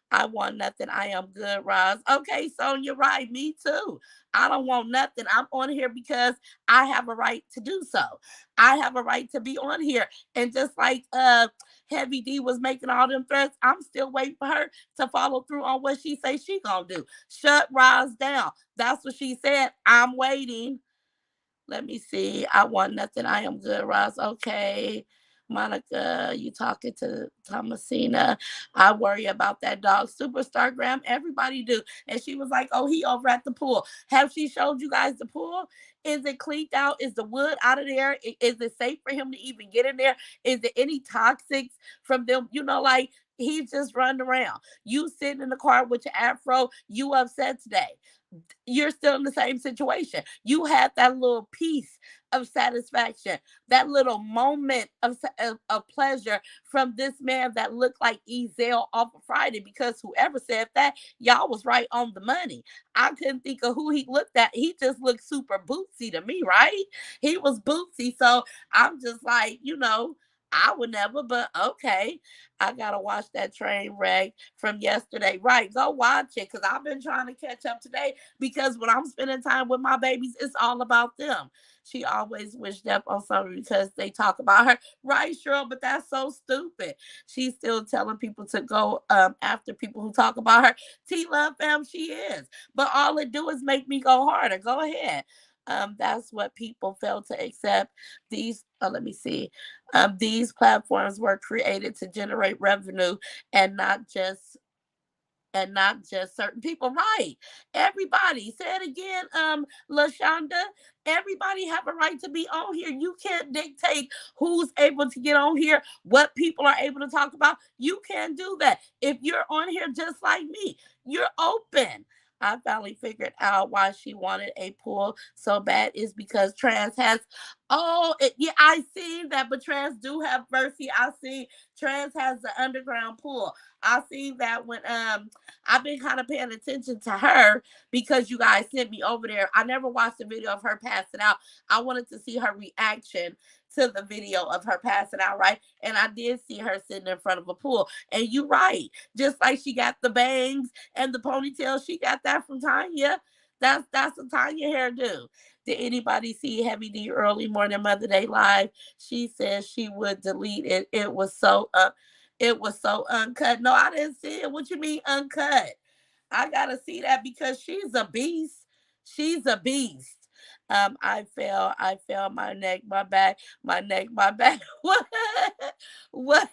I want nothing. I am good, Roz. Okay, Sonia, right. Me too. I don't want nothing. I'm on here because I have a right to do so. I have a right to be on here. And just like Heavy D was making all them threats, I'm still waiting for her to follow through on what she say she gonna do. Shut Roz down. That's what she said. I'm waiting. Let me see. I want nothing. I am good, Ross. Okay. Monica, you talking to Thomasina. I worry about that dog. Superstar Graham, everybody do. And she was like, oh, he over at the pool. Have she showed you guys the pool? Is it cleaned out? Is the wood out of there? Is it safe for him to even get in there? Is there any toxics from them? You know, like he's just running around. You sitting in the car with your afro, you upset today, you're still in the same situation. You had that little piece of satisfaction, that little moment of pleasure from this man that looked like Ezel off of Friday, because whoever said that, y'all was right on the money. I couldn't think of who he looked at. He just looked super bootsy to me, right? He was bootsy. So I'm just like, I would never, but okay. I gotta watch that train wreck from yesterday. Right, go watch it because I've been trying to catch up today because when I'm spending time with my babies, it's all about them. She always wished death on somebody because they talk about her. Right, Cheryl, but that's so stupid. She's still telling people to go after people who talk about her. T Love fam, she is. But all it do is make me go harder. Go ahead. That's what people fail to accept. Let me see. These platforms were created to generate revenue and not just certain people. Right. Everybody. Say it again, LaShonda. Everybody have a right to be on here. You can't dictate who's able to get on here, what people are able to talk about. You can't do that. If you're on here just like me, you're open. I finally figured out why she wanted a pool so bad is because trans has. Oh, yeah, I seen that, but trans do have mercy. I see trans has the underground pool. I seen that when I've been kind of paying attention to her because you guys sent me over there. I never watched the video of her passing out. I wanted to see her reaction to the video of her passing out, right? And I did see her sitting in front of a pool. And you're right. Just like she got the bangs and the ponytail, she got that from Tanya. That's a Tanya hairdo. Did anybody see Heavy D early morning Mother Day live? She said she would delete it. It was so uncut. No, I didn't see it. What you mean uncut? I gotta see that because she's a beast. She's a beast. I fell my neck, my back, my neck, my back. What? What?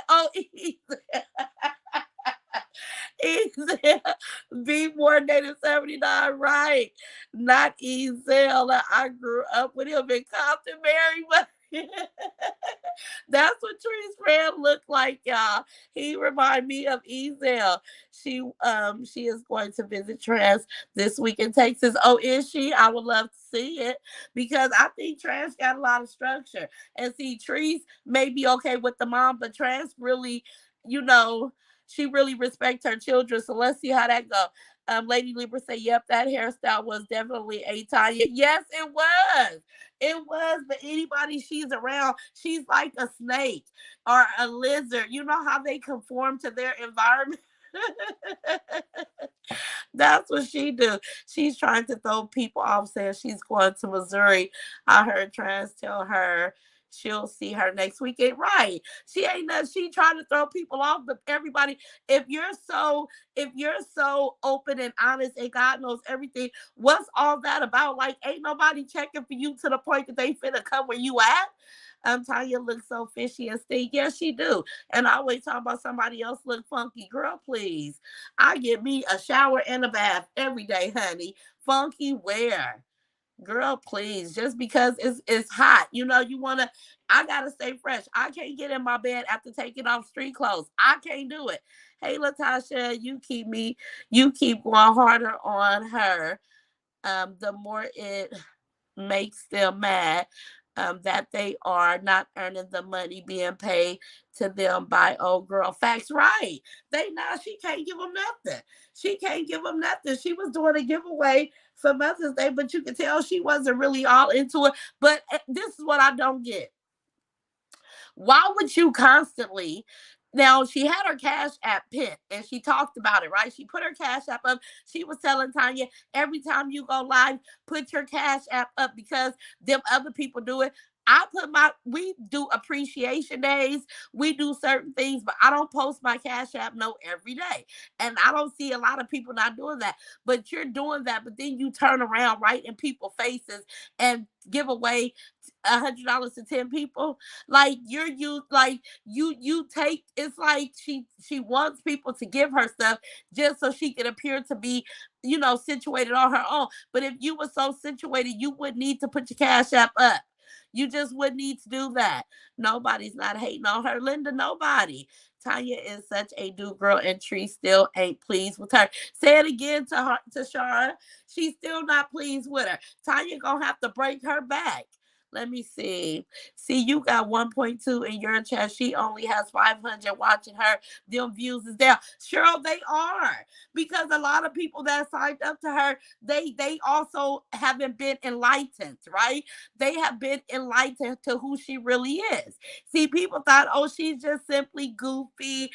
Oh, Ezel. Be more than 79, right? Not Ezel. I grew up with him in Compton, Mary. But that's what Tree's friend looked like, y'all. He remind me of Ezel. She is going to visit Trans this week in Texas. Oh, is she? I would love to see it because I think Trans got a lot of structure. And see, Trees may be okay with the mom, but Trans really, you know, she really respects her children. So let's see how that go. Lady Libra say, yep, that hairstyle was definitely a Tanya. Yes, it was. It was, but anybody she's around, she's like a snake or a lizard. You know how they conform to their environment? That's what she do. She's trying to throw people off saying she's going to Missouri. I heard Trans tell her she'll see her next weekend. Right. She ain't nothing. She trying to throw people off, but everybody, if you're so if you're so open and honest and God knows everything, what's all that about? Like, ain't nobody checking for you to the point that they finna come where you at. Tanya looks so fishy and stink. Yes, she do. And I always talk about somebody else look funky. Girl, please. I get me a shower and a bath every day, honey. Funky where? Girl, please. Just because it's hot. You know, you wanna I gotta stay fresh. I can't get in my bed after taking off street clothes. I can't do it. Hey Latasha, you keep going harder on her. The more it makes them mad, that they are not earning the money being paid to them by old girl. Facts, right? They now she can't give them nothing. She can't give them nothing. She was doing a giveaway for Mother's Day, but you could tell she wasn't really all into it. But this is what I don't get. Why would you constantly? Now she had her Cash App pinned and she talked about it, right? She put her Cash App up. She was telling Tanya, every time you go live, put your Cash App up because them other people do it. We do appreciation days, we do certain things, but I don't post my Cash App no every day. And I don't see a lot of people not doing that. But you're doing that, but then you turn around right in people's faces and give away $100 to 10 people. Like you take, it's like she wants people to give her stuff just so she can appear to be, situated on her own. But if you were so situated, you would need to put your Cash App up. You just would need to do that. Nobody's not hating on her, Linda. Nobody. Tanya is such a do girl, and Tree still ain't pleased with her. Say it again to her, to Shara. She's still not pleased with her. Tanya gonna have to break her back. Let me see. See, you got 1.2 in your chat. She only has 500 watching her. Them views is down. Cheryl, they are. Because a lot of people that signed up to her, they also haven't been enlightened, right? They have been enlightened to who she really is. See, people thought, oh, she's just simply goofy.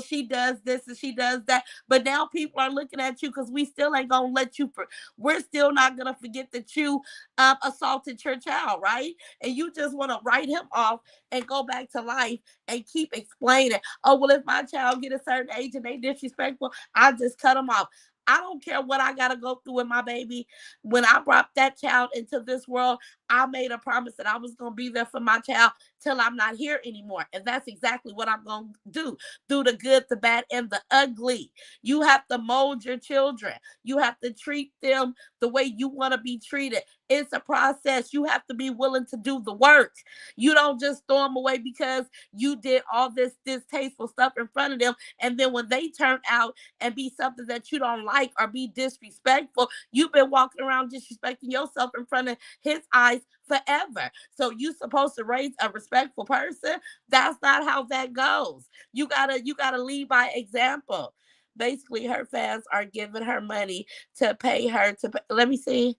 She does this and she does that. But now people are looking at you because we still ain't gonna let you. We're still not gonna forget that you assaulted your child, right? And you just want to write him off and go back to life and keep explaining. Oh, well, if my child get a certain age and they disrespectful, I just cut them off. I don't care what I gotta go through with my baby. When I brought that child into this world, I made a promise that I was gonna be there for my child till I'm not here anymore. And that's exactly what I'm gonna do. Through the good, the bad, and the ugly. You have to mold your children. You have to treat them the way you want to be treated. It's a process. You have to be willing to do the work. You don't just throw them away because you did all this distasteful stuff in front of them. And then when they turn out and be something that you don't like or be disrespectful, you've been walking around disrespecting yourself in front of his eyes forever. So you supposed to raise a respectful person. That's not how that goes. You gotta lead by example. Basically, her fans are giving her money to pay her to pay. Let me see.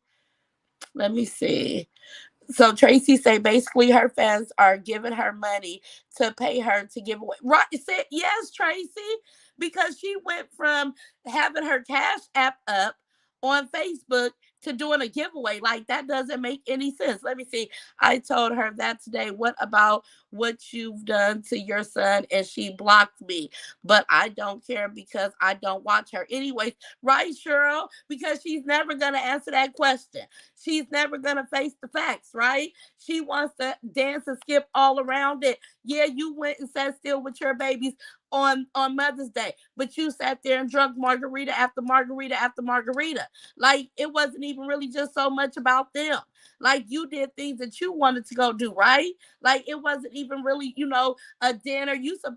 Let me see. So Tracy say basically her fans are giving her money to pay her to give away. Right? Said yes, Tracy, because she went from having her Cash App up on Facebook to doing a giveaway. Like that doesn't make any sense. Let me see. I told her that today. What about what you've done to your son? And she blocked me. But I don't care because I don't watch her. Anyways, right, Cheryl? Because she's never gonna answer that question. She's never gonna face the facts, right? She wants to dance and skip all around it. Yeah, you went and sat still with your babies on Mother's Day, but you sat there and drunk margarita after margarita after margarita. Like it wasn't even really just so much about them. Like you did things that you wanted to go do, right? Like it wasn't even really, a dinner.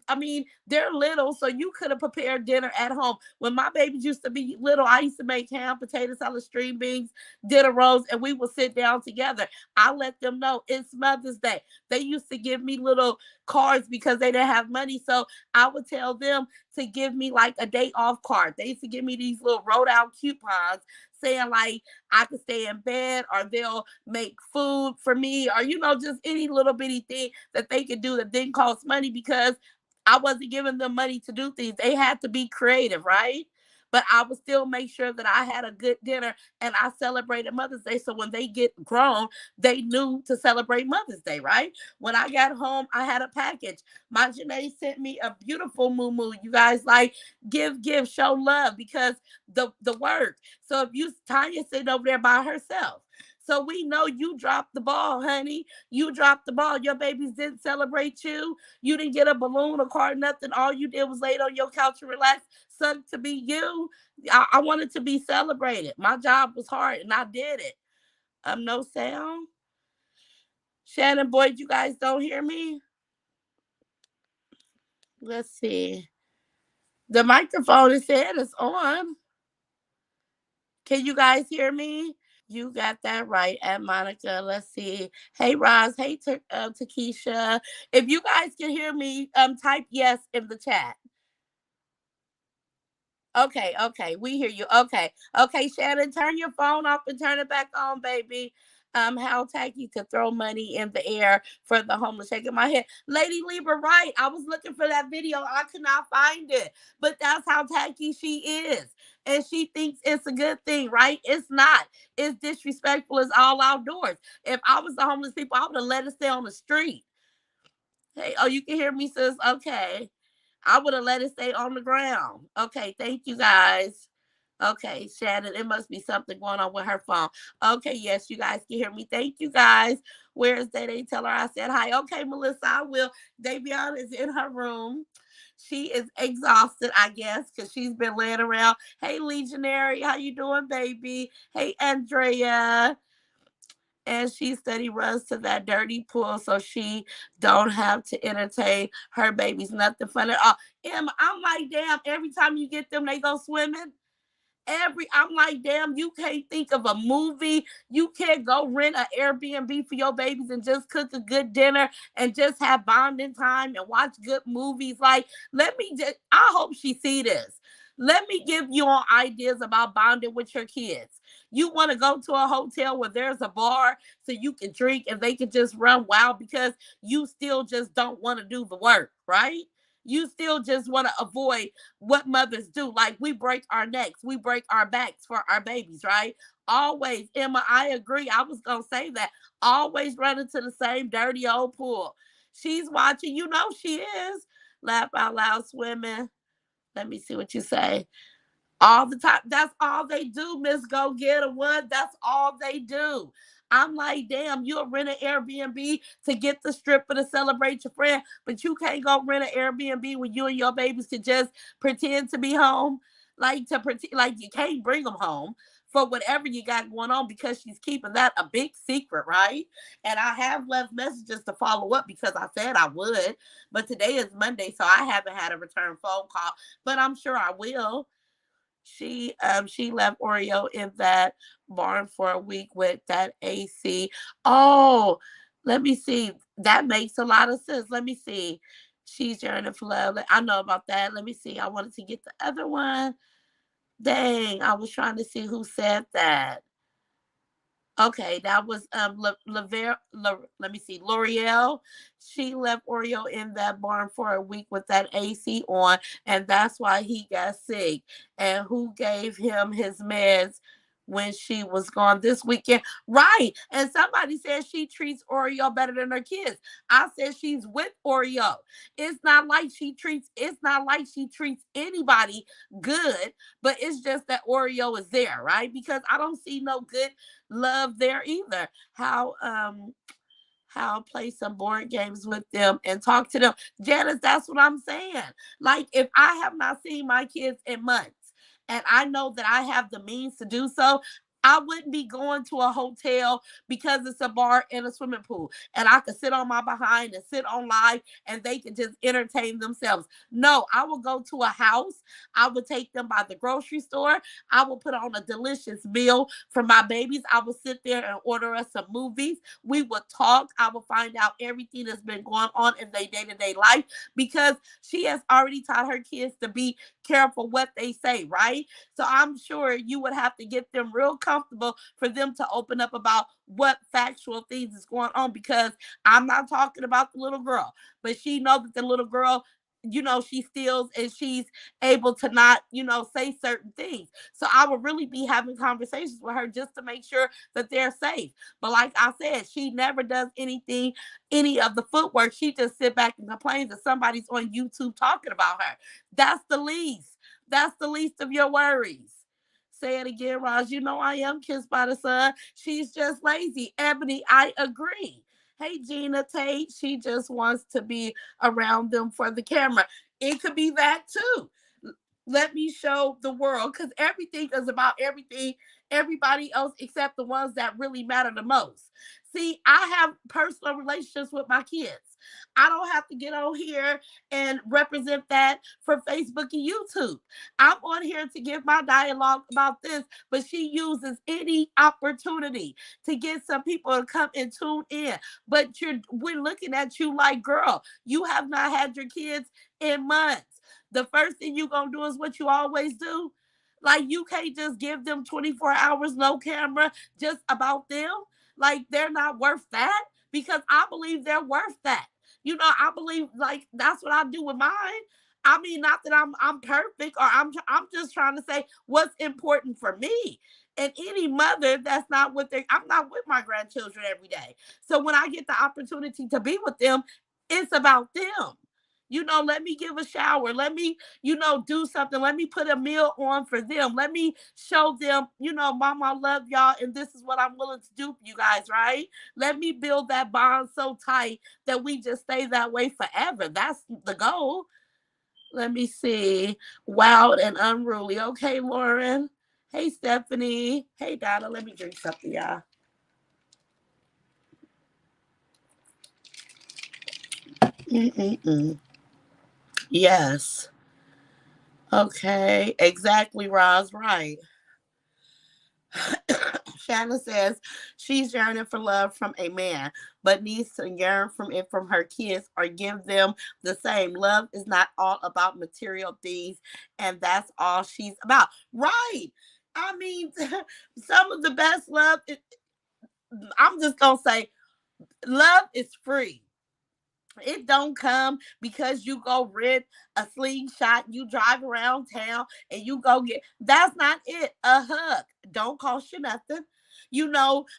I mean, they're little, so you could have prepared dinner at home. When my babies used to be little, I used to make ham, potato salad, string beans, dinner rolls, and we would sit down together. I let them know it's Mother's Day. They used to give me little cards because they didn't have money. So I would tell them to give me like a day off card. They used to give me these little wrote out coupons saying like I could stay in bed or they'll make food for me or, just any little bitty thing that they could do that didn't cost money because I wasn't giving them money to do things. They had to be creative, right? but I would still make sure that I had a good dinner and I celebrated Mother's Day. So when they get grown, they knew to celebrate Mother's Day, right? When I got home, I had a package. My Janae sent me a beautiful moo. You guys like give, show love because the work. So if you Tanya sitting over there by herself. So we know you dropped the ball, honey. You dropped the ball. Your babies didn't celebrate you. You didn't get a balloon, a card, nothing. All you did was lay on your couch and relax. Sucked to be you. I wanted to be celebrated. My job was hard and I did it. No sound. Shannon Boyd, you guys don't hear me? Let's see. The microphone is said it's on. Can you guys hear me? You got that right, and Monica. Let's see. Hey, Roz. Hey, Takesha. If you guys can hear me, type yes in the chat. Okay, we hear you. Okay, Shannon, turn your phone off and turn it back on, baby. How tacky to throw money in the air for the homeless. Shaking my head, Lady Libra, right? I was looking for that video, I could not find it, but that's how tacky she is, and she thinks it's a good thing, right? It's not. It's disrespectful as all outdoors. If I was the homeless people, I would have let it stay on the street. Hey, oh, you can hear me, sis? Okay. I would have let it stay on the ground. Okay, thank you guys. Okay, Shannon, it must be something going on with her phone. Okay, yes, you guys can hear me. Thank you guys. Where is Day? Tell her I said hi. Okay, Melissa, I will. Davion is in her room. She is exhausted, I guess, because she's been laying around. Hey, Legionary, how you doing, baby? Hey, Andrea, and she steady runs to that dirty pool so she don't have to entertain her babies. Nothing fun at all. Emma, I'm like, damn, every time you get them, they go swimming. I'm like, damn, you can't think of a movie. You can't go rent an Airbnb for your babies and just cook a good dinner and just have bonding time and watch good movies. Like, let me just, I hope she see this. Let me give you all ideas about bonding with your kids. You want to go to a hotel where there's a bar so you can drink and they can just run wild because you still just don't want to do the work, right? You still just want to avoid what mothers do. Like we break our necks, we break our backs for our babies, right? Always, Emma, I agree. I was gonna say that. Always running to the same dirty old pool. She's watching, you know she is. Laugh out loud swimming. Let me see what you say. All the time. That's all they do, Miss Go Get a One. That's all they do. I'm like, damn, you'll rent an Airbnb to get the stripper to celebrate your friend, but you can't go rent an Airbnb when you and your babies can just pretend to be home. Like to pretend like you can't bring them home for whatever you got going on because she's keeping that a big secret, right? And I have left messages to follow up because I said I would, but today is Monday, so I haven't had a return phone call, but I'm sure I will. She left Oreo in that barn for a week with that AC. Oh, let me see. That makes a lot of sense. Let me see. She's yearning for love. I know about that. Let me see. I wanted to get the other one. Dang, I was trying to see who said that. Okay, that was let me see, L'Oreal. She left Oreo in that barn for a week with that AC on, and that's why he got sick. And who gave him his meds when she was gone this weekend? Right. And somebody said she treats Oreo better than her kids. I said she's with Oreo. It's not like she treats anybody good, but it's just that Oreo is there, right? Because I don't see no good love there either. How play some board games with them and talk to them. Janice, that's what I'm saying. Like if I have not seen my kids in months and I know that I have the means to do so, I wouldn't be going to a hotel because it's a bar and a swimming pool and I could sit on my behind and sit on live and they can just entertain themselves. No, I will go to a house. I would take them by the grocery store. I will put on a delicious meal for my babies. I will sit there and order us some movies. We would talk. I will find out everything that's been going on in their day-to-day life because she has already taught her kids to be careful what they say, right? So I'm sure you would have to get them real comfortable for them to open up about what factual things is going on because I'm not talking about the little girl, but she knows that the little girl she steals and she's able to not, say certain things. So I would really be having conversations with her just to make sure that they're safe. But like I said, she never does anything, any of the footwork. She just sit back and complains that somebody's on YouTube talking about her. That's the least. That's the least of your worries. Say it again, Roz. You know I am kissed by the sun. She's just lazy. Ebony, I agree. Hey, Gina Tate, she just wants to be around them for the camera. It could be that too. Let me show the world, because everything is about everybody else except the ones that really matter the most. See, I have personal relationships with my kids. I don't have to get on here and represent that for Facebook and YouTube. I'm on here to give my dialogue about this, but she uses any opportunity to get some people to come and tune in. But we're looking at you like, girl, you have not had your kids in months. The first thing you're gonna do is what you always do. Like, you can't just give them 24 hours, no camera, just about them. Like, they're not worth that, because I believe they're worth that. I believe, like, that's what I do with mine. I mean, not that I'm perfect, or I'm just trying to say what's important for me. And any mother that's not with I'm not with my grandchildren every day. So when I get the opportunity to be with them, it's about them. Let me give a shower. Let me, do something. Let me put a meal on for them. Let me show them, mom, I love y'all, and this is what I'm willing to do for you guys, right? Let me build that bond so tight that we just stay that way forever. That's the goal. Let me see. Wild and unruly. Okay, Lauren. Hey, Stephanie. Hey, Donna. Let me drink something, y'all. Mm-mm-mm. Yes. Okay. Exactly, Roz. Right. Shanna says she's yearning for love from a man, but needs to yearn from it from her kids or give them the same. Love is not all about material things, and that's all she's about. Right. I mean, some of the best love, I'm just going to say, love is free. It don't come because you go rent a slingshot, you drive around town and you go get. That's not it. A hug don't cost you nothing.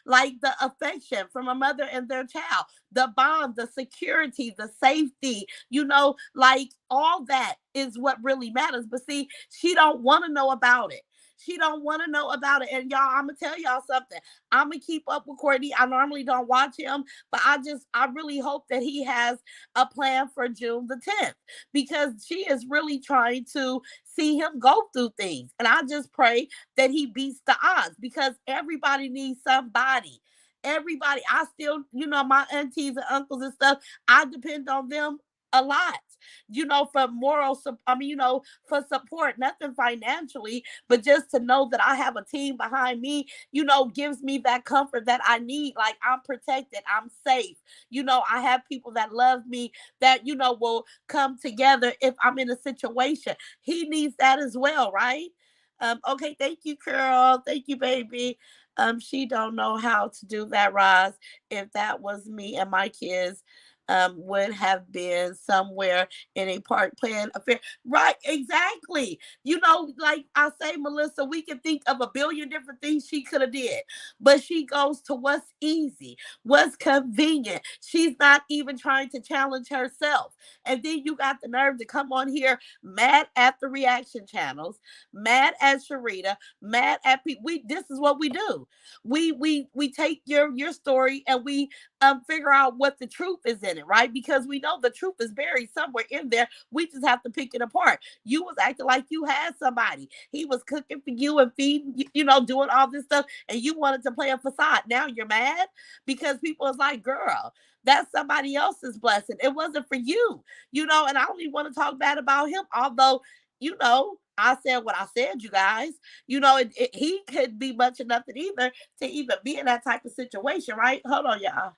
Like the affection from a mother and their child, the bond, the security, the safety, like all that is what really matters. But see, she don't want to know about it. She don't want to know about it. And y'all, I'm gonna tell y'all something. I'm gonna keep up with Courtney. I normally don't watch him, but I really hope that he has a plan for June the 10th, because she is really trying to see him go through things. And I just pray that he beats the odds, because everybody needs somebody. Everybody, I still, my aunties and uncles and stuff, I depend on them a lot, for for support, nothing financially, but just to know that I have a team behind me, gives me that comfort that I need. Like, I'm protected, I'm safe. I have people that love me, that, will come together if I'm in a situation. He needs that as well, right? Okay, thank you, Carol. Thank you, baby. She don't know how to do that, Roz. If that was me and my kids, would have been somewhere in a park playing a fair. Right, exactly. Like I say, Melissa, we can think of a billion different things she could have did, but she goes to what's easy, what's convenient. She's not even trying to challenge herself. And then you got the nerve to come on here mad at the reaction channels, mad at Sharita, mad at people. This is what we do. We take your story and we figure out what the truth is in it, right? Because we know the truth is buried somewhere in there. We just have to pick it apart. You was acting like you had somebody. He was cooking for you and feeding, doing all this stuff, and you wanted to play a facade. Now you're mad because people is like, girl, that's somebody else's blessing. It wasn't for you, and I don't even want to talk bad about him, although, I said what I said, you guys. He could be much of nothing either to even be in that type of situation, right? Hold on, y'all.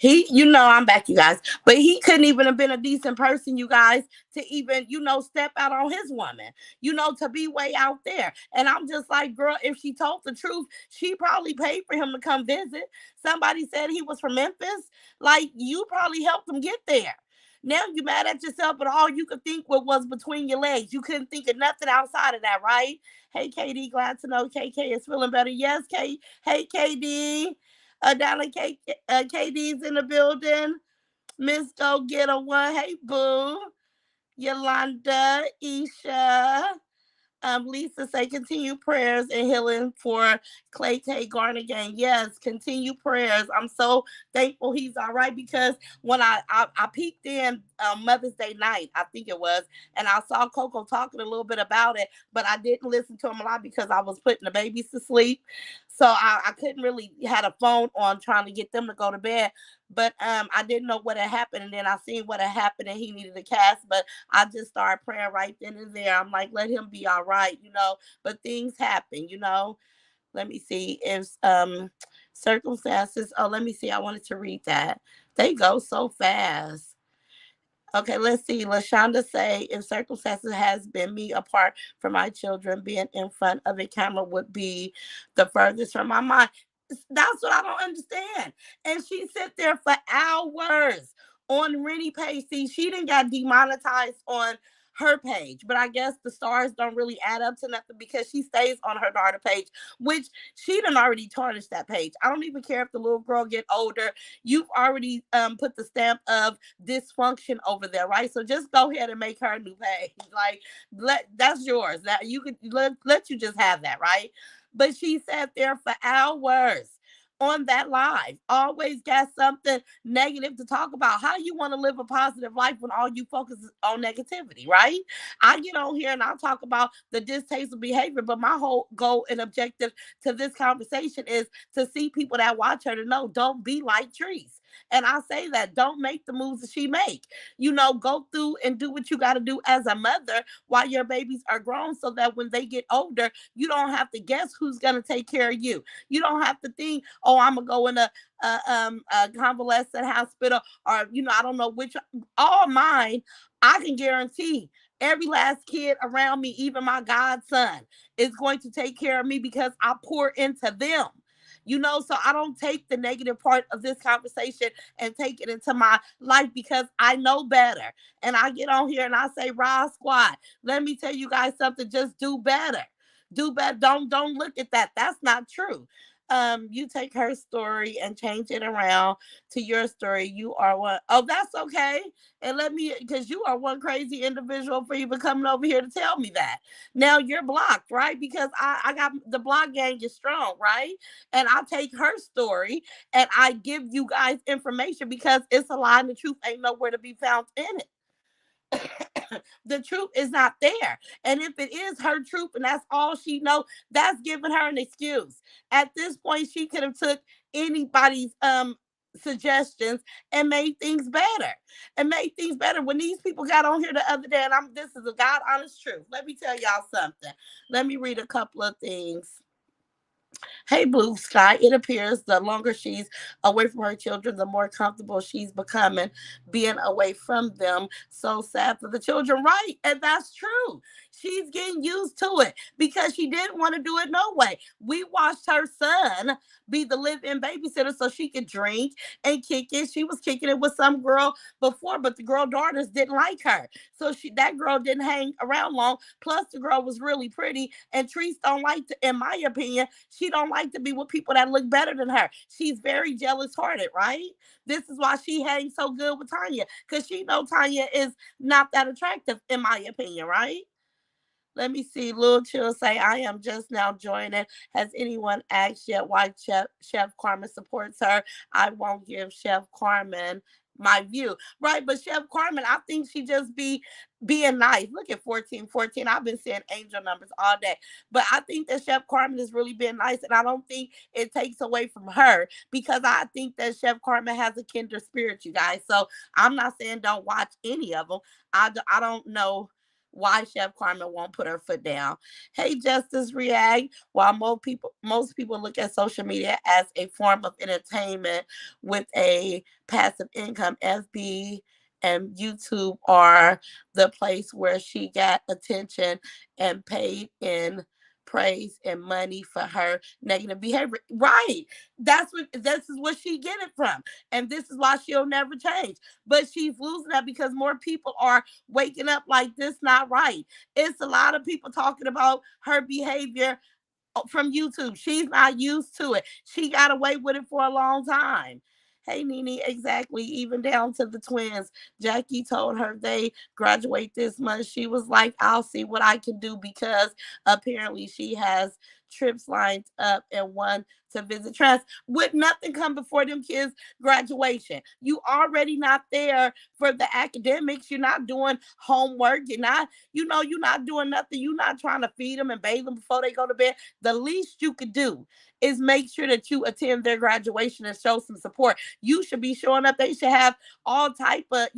I'm back, you guys. But he couldn't even have been a decent person, you guys, to even, step out on his woman, to be way out there. And I'm just like, girl, if she told the truth, she probably paid for him to come visit. Somebody said he was from Memphis. Like, you probably helped him get there. Now you mad at yourself, but all you could think was between your legs. You couldn't think of nothing outside of that, right? Hey, KD, glad to know KK is feeling better. Yes, K. Hey, KD. Donna KD's in the building. Miss Go Get a One. Hey, boo. Yolanda, Isha. Lisa say continue prayers and healing for Clay Tay Garner gang. Yes, continue prayers. I'm so thankful he's all right because when I peeked in Mother's Day night, I think it was, and I saw Coco talking a little bit about it, but I didn't listen to him a lot because I was putting the babies to sleep. So I couldn't really had a phone on trying to get them to go to bed. But I didn't know what had happened, and then I seen what had happened, and he needed a cast. But I just started praying right then and there. I'm like, let him be all right. But things happen. Let me see if circumstances. Oh, let me see. I wanted to read that. They go so fast. Okay, let's see. LaShonda say, if circumstances has been me apart from my children, being in front of a camera would be the furthest from my mind. That's what I don't understand. And she sit there for hours on Rennie page. See, she didn't got demonetized on her page, but I guess the stars don't really add up to nothing because she stays on her daughter page, which she done already tarnished that page. I don't even care if the little girl get older. You've already put the stamp of dysfunction over there, right? So just go ahead and make her a new page. Like, that's yours. That you could let you just have that, right? But she sat there for hours on that live, always got something negative to talk about. How you want to live a positive life when all you focus is on negativity, right? I get on here and I talk about the distasteful behavior, but my whole goal and objective to this conversation is to see people that watch her to know don't be like Trees. And I say that don't make the moves that she make. Go through and do what you got to do as a mother while your babies are grown so that when they get older, you don't have to guess who's going to take care of you. You don't have to think, oh, I'm going to go in a convalescent hospital or, I don't know which. All mine, I can guarantee every last kid around me, even my godson, is going to take care of me because I pour into them. So I don't take the negative part of this conversation and take it into my life because I know better. And I get on here and I say, Rod Squad, let me tell you guys something, just do better. Do better. Don't look at that. That's not true. You take her story and change it around to your story. You are one. Oh, that's okay. And let me, because you are one crazy individual for even coming over here to tell me that. Now you're blocked, right? Because I got the block gang is strong, right? And I take her story and I give you guys information because it's a lie and the truth ain't nowhere to be found in it. The truth is not there. And if it is her truth and that's all she know, that's giving her an excuse. At this point, she could have took anybody's suggestions and made things better. And made things better. When these people got on here the other day, and this is a God honest truth. Let me tell y'all something. Let me read a couple of things. Hey, Blue Sky, it appears the longer she's away from her children, the more comfortable she's becoming being away from them. So sad for the children, right? And that's true. She's getting used to it because she didn't want to do it no way. We watched her son be the live-in babysitter so she could drink and kick it. She was kicking it with some girl before, but the girl daughters didn't like her. So that girl didn't hang around long. Plus, the girl was really pretty, and Treese don't like to, in my opinion, she don't like to be with people that look better than her. She's very jealous hearted, right? This is why she hangs so good with Tanya, because she know Tanya is not that attractive, in my opinion, right? Let me see. Lil Chill say, I am just now joining. Has anyone asked yet why Chef Carmen supports her? I won't give Chef Carmen my view. Right, but Chef Carmen, I think she just be being nice. Look at 1414. I've been seeing angel numbers all day. But I think that Chef Carmen is really being nice. And I don't think it takes away from her because I think that Chef Carmen has a kindred spirit, you guys. So I'm not saying don't watch any of them. I don't know why Chef Carmen won't put her foot down. Hey, Justice React. While most people look at social media as a form of entertainment with a passive income, FB and YouTube are the place where she got attention and paid in praise and money for her negative behavior. Right. This is what she get it from. And this is why she'll never change. But she's losing that because more people are waking up like this not right. It's a lot of people talking about her behavior from YouTube. She's not used to it. She got away with it for a long time. Hey, Nene, exactly. Even down to the twins. Jackie told her they graduate this month. She was like, I'll see what I can do because apparently she has trips lined up and one to visit trans. Would nothing come before them kids' graduation? You already not there for the academics. You're not doing homework. You're not doing nothing. You're not trying to feed them and bathe them before they go to bed. The least you could do is make sure that you attend their graduation and show some support. You should be showing up. They should have all type of,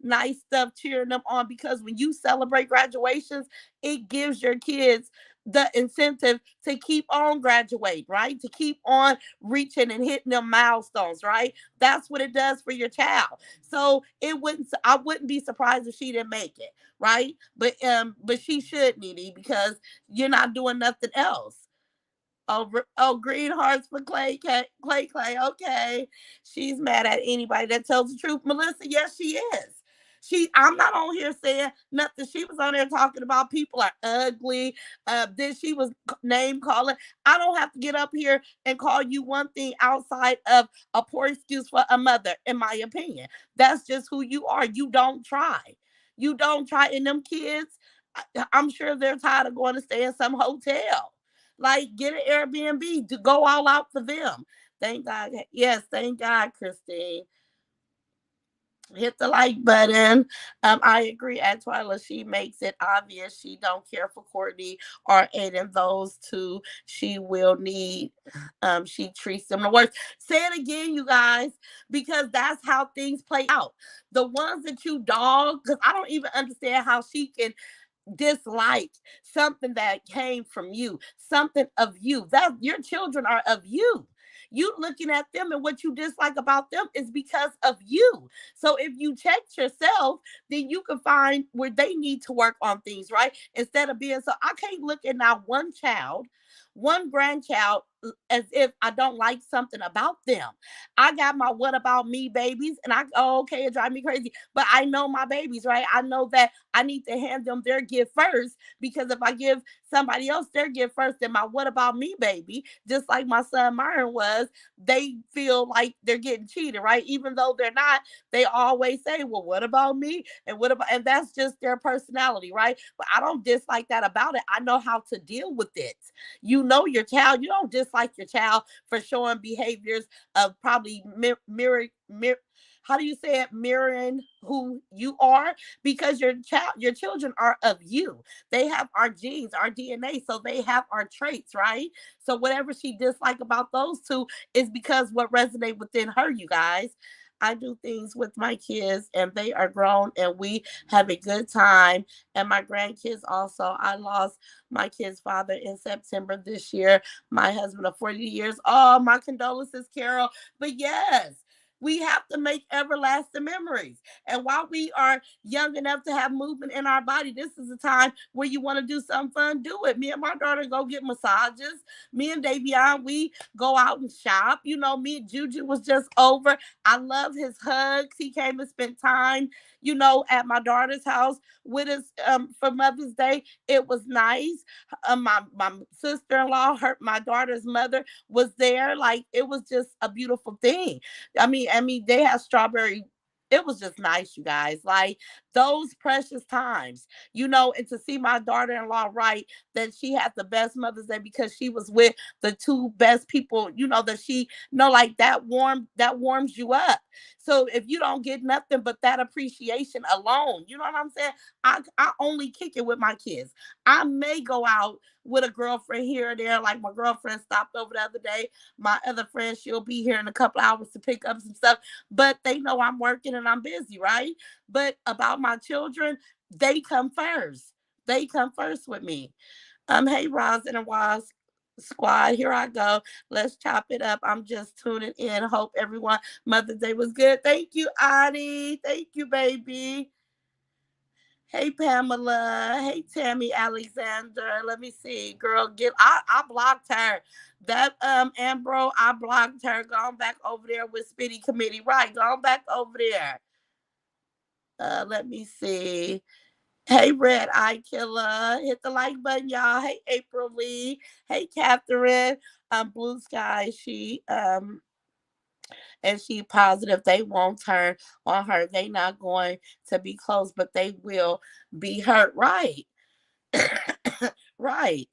nice stuff cheering them on because when you celebrate graduations, it gives your kids the incentive to keep on graduate, right? To keep on reaching and hitting them milestones, right? That's what it does for your child. So I wouldn't be surprised if she didn't make it, right? But she should, Nene, because you're not doing nothing else. Oh, green hearts for Clay. Okay, she's mad at anybody that tells the truth. Melissa, yes, she is. I'm not on here saying nothing. She was on there talking about people are ugly. Then she was name calling. I don't have to get up here and call you one thing outside of a poor excuse for a mother. In my opinion, that's just who you are. You don't try. You don't try. And them kids, I'm sure they're tired of going to stay in some hotel. Like, get an Airbnb to go all out for them. Thank God. Yes, thank God, Christine. Hit the like button. I agree. At Twyla, she makes it obvious she don't care for Courtney or Aiden. Those two she will need. She treats them the worst. Say it again, you guys, because that's how things play out. The ones that you dog, because I don't even understand how she can dislike something that came from you, something of you. That your children are of you. You looking at them and what you dislike about them is because of you. So if you check yourself, then you can find where they need to work on things, right? Instead of being so, I can't look at now one child, one grandchild as if I don't like something about them. I got my what about me babies, and okay, it drives me crazy, but I know my babies, right? I know that I need to hand them their gift first because if I give somebody else their gift first, then my what about me baby, just like my son Myron was, they feel like they're getting cheated, right? Even though they're not, they always say, well, what about me? And that's just their personality, right? But I don't dislike that about it. I know how to deal with it. You know your child. You don't dislike your child for showing behaviors of probably how do you say it, mirroring who you are, because your children are of you. They have our genes, our DNA, so they have our traits, right? So whatever she disliked about those two is because what resonate within her, you guys. I do things with my kids and they are grown and we have a good time. And my grandkids also. I lost my kid's father in September this year. My husband of 40 years. Oh, my condolences, Carol. But yes, we have to make everlasting memories. And while we are young enough to have movement in our body, this is a time where you want to do something fun, do it. Me and my daughter go get massages. Me and Davion, we go out and shop. Me and Juju was just over. I love his hugs. He came and spent time, at my daughter's house with us for Mother's Day. It was nice. My sister-in-law, my daughter's mother was there. Like, it was just a beautiful thing. I mean, they have strawberry. It was just nice, you guys. Like those precious times, and to see my daughter-in-law write that she had the best Mother's Day because she was with the two best people, that she like that warms you up. So if you don't get nothing but that appreciation alone, you know what I'm saying? I only kick it with my kids. I may go out with a girlfriend here or there, like my girlfriend stopped over the other day. My other friend, she'll be here in a couple hours to pick up some stuff, but they know I'm working and I'm busy, right? But about my children, they come first. They come first with me. Hey, Roz and Roz squad, here I go. Let's chop it up. I'm just tuning in. Hope everyone Mother's Day was good. Thank you, Adi. Thank you, baby. Hey, Pamela. Hey, Tammy Alexander. Let me see. Girl, I blocked her. That Ambro, I blocked her. Gone back over there with Spitty Committee. Right, gone back over there. Let me see. Hey, Red Eye Killer. Hit the like button, y'all. Hey, April Lee. Hey, Catherine. Blue Sky. She positive they won't turn on her. They not going to be close, but they will be hurt. Right. Right.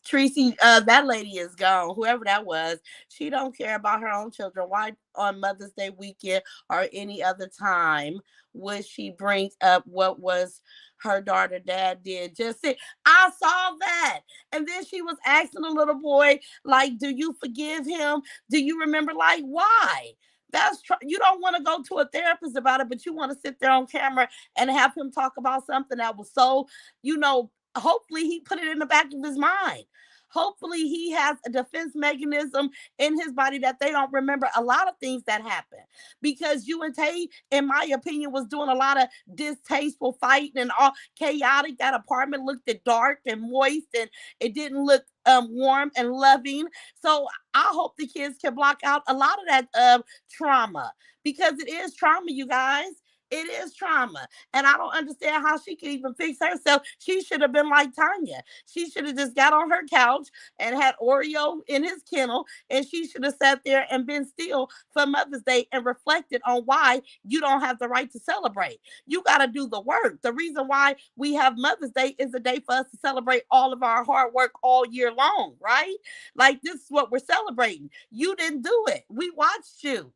Tracy, that lady is gone. Whoever that was, she don't care about her own children. Why on Mother's Day weekend or any other time would she bring up what was her daughter dad did? Just say, I saw that. And then she was asking the little boy, like, do you forgive him? Do you remember? Like, why? You don't want to go to a therapist about it, but you want to sit there on camera and have him talk about something that was so, hopefully he put it in the back of his mind. Hopefully he has a defense mechanism in his body that they don't remember a lot of things that happened. Because you and Tay, in my opinion, was doing a lot of distasteful fighting and all chaotic. That apartment looked dark and moist, and it didn't look warm and loving. So I hope the kids can block out a lot of that trauma, because it is trauma, you guys. It is trauma. And I don't understand how she can even fix herself. She should have been like Tanya. She should have just got on her couch and had Oreo in his kennel, and she should have sat there and been still for Mother's Day and reflected on why you don't have the right to celebrate. You got to do the work. The reason why we have Mother's Day is a day for us to celebrate all of our hard work all year long, right? Like, this is what we're celebrating. You didn't do it. We watched you.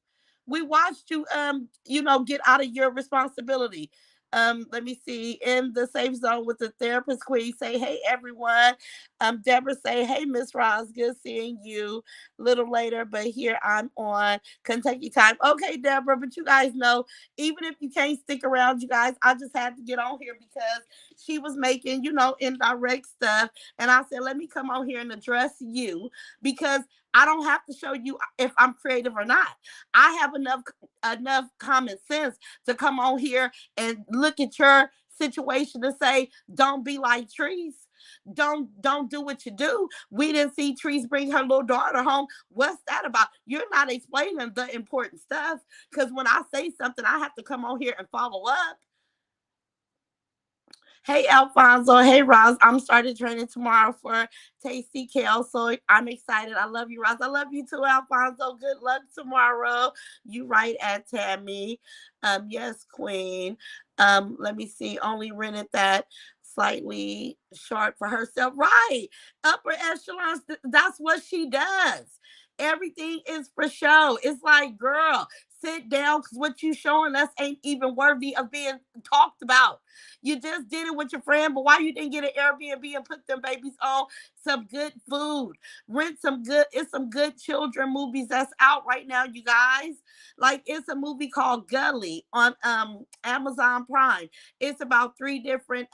We watched you get out of your responsibility. Let me see. In the safe zone with the therapist queen, say hey everyone. Deborah say hey Miss Ross, good seeing you. Little later, but here I'm on Kentucky time. Okay, Deborah, but you guys know, even if you can't stick around, you guys, I just had to get on here because she was making, indirect stuff. And I said, let me come on here and address you, because I don't have to show you if I'm creative or not. I have enough common sense to come on here and look at your situation and say, don't be like Trees. Don't do what you do. We didn't see Trees bring her little daughter home. What's that about? You're not explaining the important stuff. Because when I say something, I have to come on here and follow up. Hey Alfonso, hey Roz. I'm starting training tomorrow for Tasty Kale, so I'm excited. I love you, Roz. I love you too, Alfonso. Good luck tomorrow. You right at Tammy. Yes, Queen. Let me see. Only rented that slightly short for herself. Right. Upper echelons, that's what she does. Everything is for show. It's like, girl, sit down, because what you showing us ain't even worthy of being talked about. You just did it with your friend, but why you didn't get an Airbnb and put them babies on some good food? Rent some good, it's some good children movies that's out right now, you guys. Like, it's a movie called Gully on Amazon Prime. It's about three different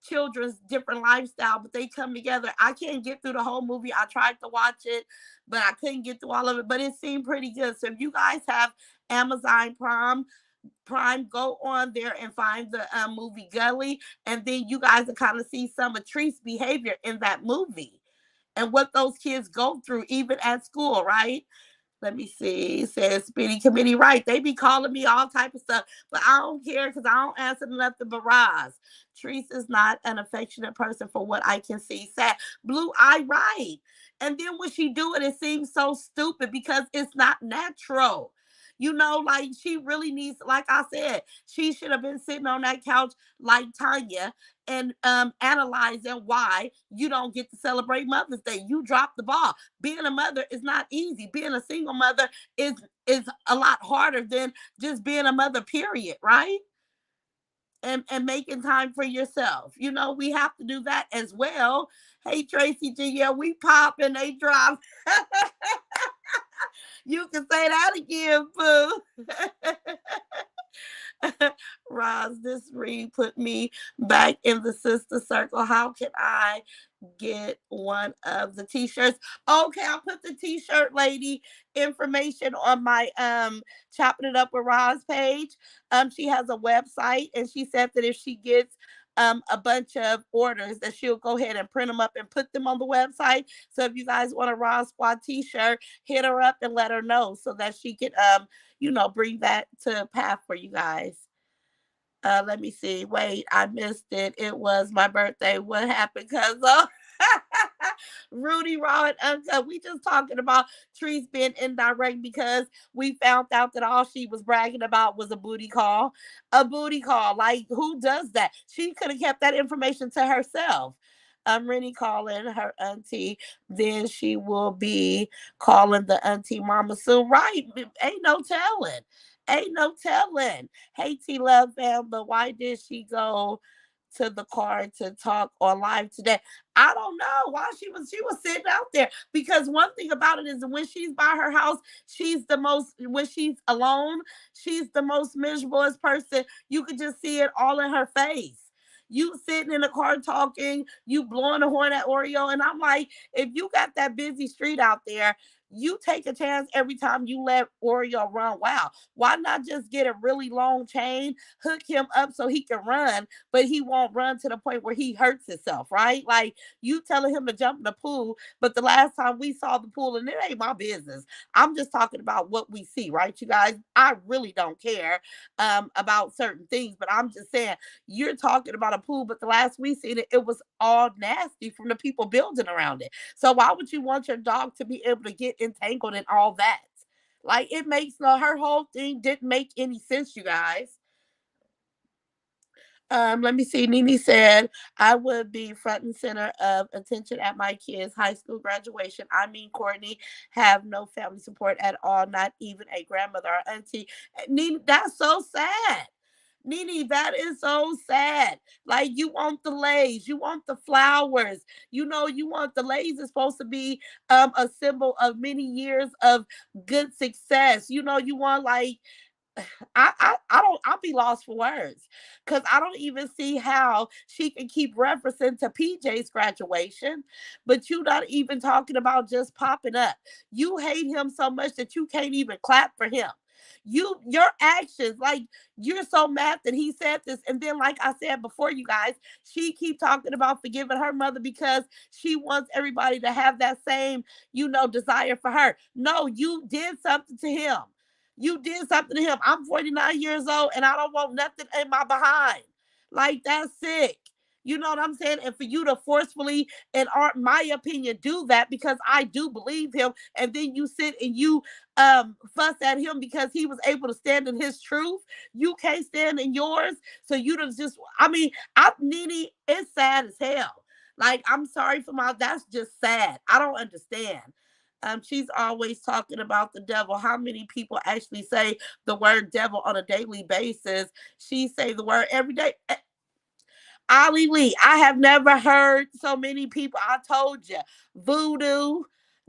children's different lifestyle, but they come together. I can't get through the whole movie. I tried to watch it, but I couldn't get through all of it. But it seemed pretty good. So if you guys have Amazon Prime, go on there and find the movie Gully, and then you guys will kind of see some of Tree's behavior in that movie and what those kids go through, even at school, right? Let me see. It says Spitty Committee. Right. They be calling me all type of stuff. But I don't care, because I don't answer nothing but Roz. Treese is not an affectionate person for what I can see. Sad. Blue Eye, right. And then when she do it, it seems so stupid because it's not natural. Like, she really needs, like I said, she should have been sitting on that couch like Tanya and analyzing why you don't get to celebrate Mother's Day. You dropped the ball. Being a mother is not easy. Being a single mother is is a lot harder than just being a mother, period, right? And making time for yourself. You know, we have to do that as well. Hey, Tracy G, yeah, we pop and they drop. You can say that again, boo. Roz, this read put me back in the sister circle. How can I get one of the t-shirts? Okay, I'll put the t-shirt lady information on my chopping it up with Roz page. She has a website and she said that if she gets a bunch of orders that she'll go ahead and print them up and put them on the website. So if you guys want a Roz Squad t-shirt, hit her up and let her know so that she can bring that to path for you guys. Let me see. Wait, I missed it. It was my birthday. What happened, cuz? Rudy Raw and Uncut. We just talking about Trees being indirect because we found out that all she was bragging about was a booty call. A booty call. Like, who does that? She could have kept that information to herself. Rennie calling her auntie. Then she will be calling the auntie mama soon. Right. Ain't no telling. Ain't no telling. Hey, T Love fam, but why did she go to the car to talk on live today? I don't know why she was sitting out there, because one thing about it is that when she's by her house, she's the most when she's alone, she's the most miserable person. You could just see it all in her face. You sitting in the car talking, you blowing a horn at Oreo, and I'm like, if you got that busy street out there, you take a chance every time you let Oreo run. Wow, why not just get a really long chain, hook him up so he can run, but he won't run to the point where he hurts himself, right? Like, you telling him to jump in the pool, but the last time we saw the pool, and it ain't my business. I'm just talking about what we see, right, you guys? I really don't care about certain things, but I'm just saying, you're talking about a pool, but the last we seen it, it was all nasty from the people building around it. So why would you want your dog to be able to get entangled in all that? Like, it makes no, her whole thing didn't make any sense, you guys. Let me see. Nene said, I would be front and center of attention at my kids' high school graduation. I mean, Courtney have no family support at all, not even a grandmother or auntie. Nene, that's so sad. Nene, that is so sad. Like, you want the lays, you want the flowers, you want the lays is supposed to be a symbol of many years of good success. You want, like, I'll be lost for words, because I don't even see how she can keep referencing to PJ's graduation, but you not even talking about just popping up. You hate him so much that you can't even clap for him. Your actions, like, you're so mad that he said this, and then, like I said before, you guys, she keep talking about forgiving her mother because she wants everybody to have that same, desire for her. No, you did something to him. You did something to him. I'm 49 years old and I don't want nothing in my behind. Like, that's sick. You know what I'm saying? And for you to forcefully, in my opinion, do that, because I do believe him, and then you sit and you fuss at him because he was able to stand in his truth. You can't stand in yours. So you just, I mean, Nene, it's sad as hell. Like, I'm sorry for that's just sad. I don't understand. She's always talking about the devil. How many people actually say the word devil on a daily basis? She say the word every day. Ali Lee, I have never heard so many people. I told you, voodoo,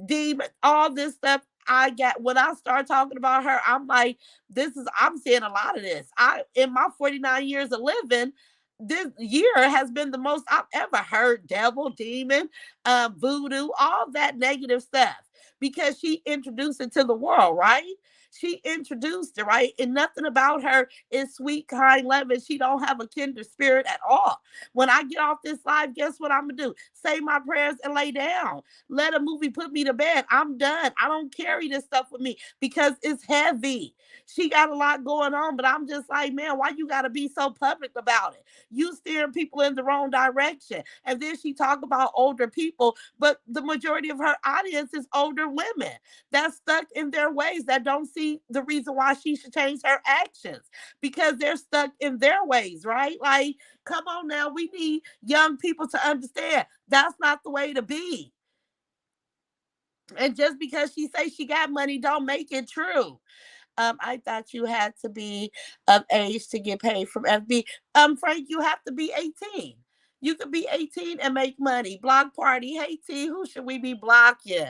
demon, all this stuff. I got when I start talking about her, I'm like, I'm seeing a lot of this. In my 49 years of living, this year has been the most I've ever heard devil, demon, voodoo, all that negative stuff, because she introduced it to the world, right? She introduced it, right? And nothing about her is sweet, kind, loving. She don't have a kindred spirit at all. When I get off this live, guess what I'm gonna do? Say my prayers and lay down. Let a movie put me to bed. I'm done. I don't carry this stuff with me because it's heavy. She got a lot going on, but I'm just like, man, why you gotta be so public about it? You steering people in the wrong direction. And then she talk about older people, but the majority of her audience is older women that's stuck in their ways, that don't see the reason why she should change her actions, because they're stuck in their ways, right? Like, come on now, we need young people to understand that's not the way to be. And just because she say she got money don't make it true. I thought you had to be of age to get paid from FB. Frank, you have to be 18. You could be 18 and make money. Block party. Hey T, who should we be blocking?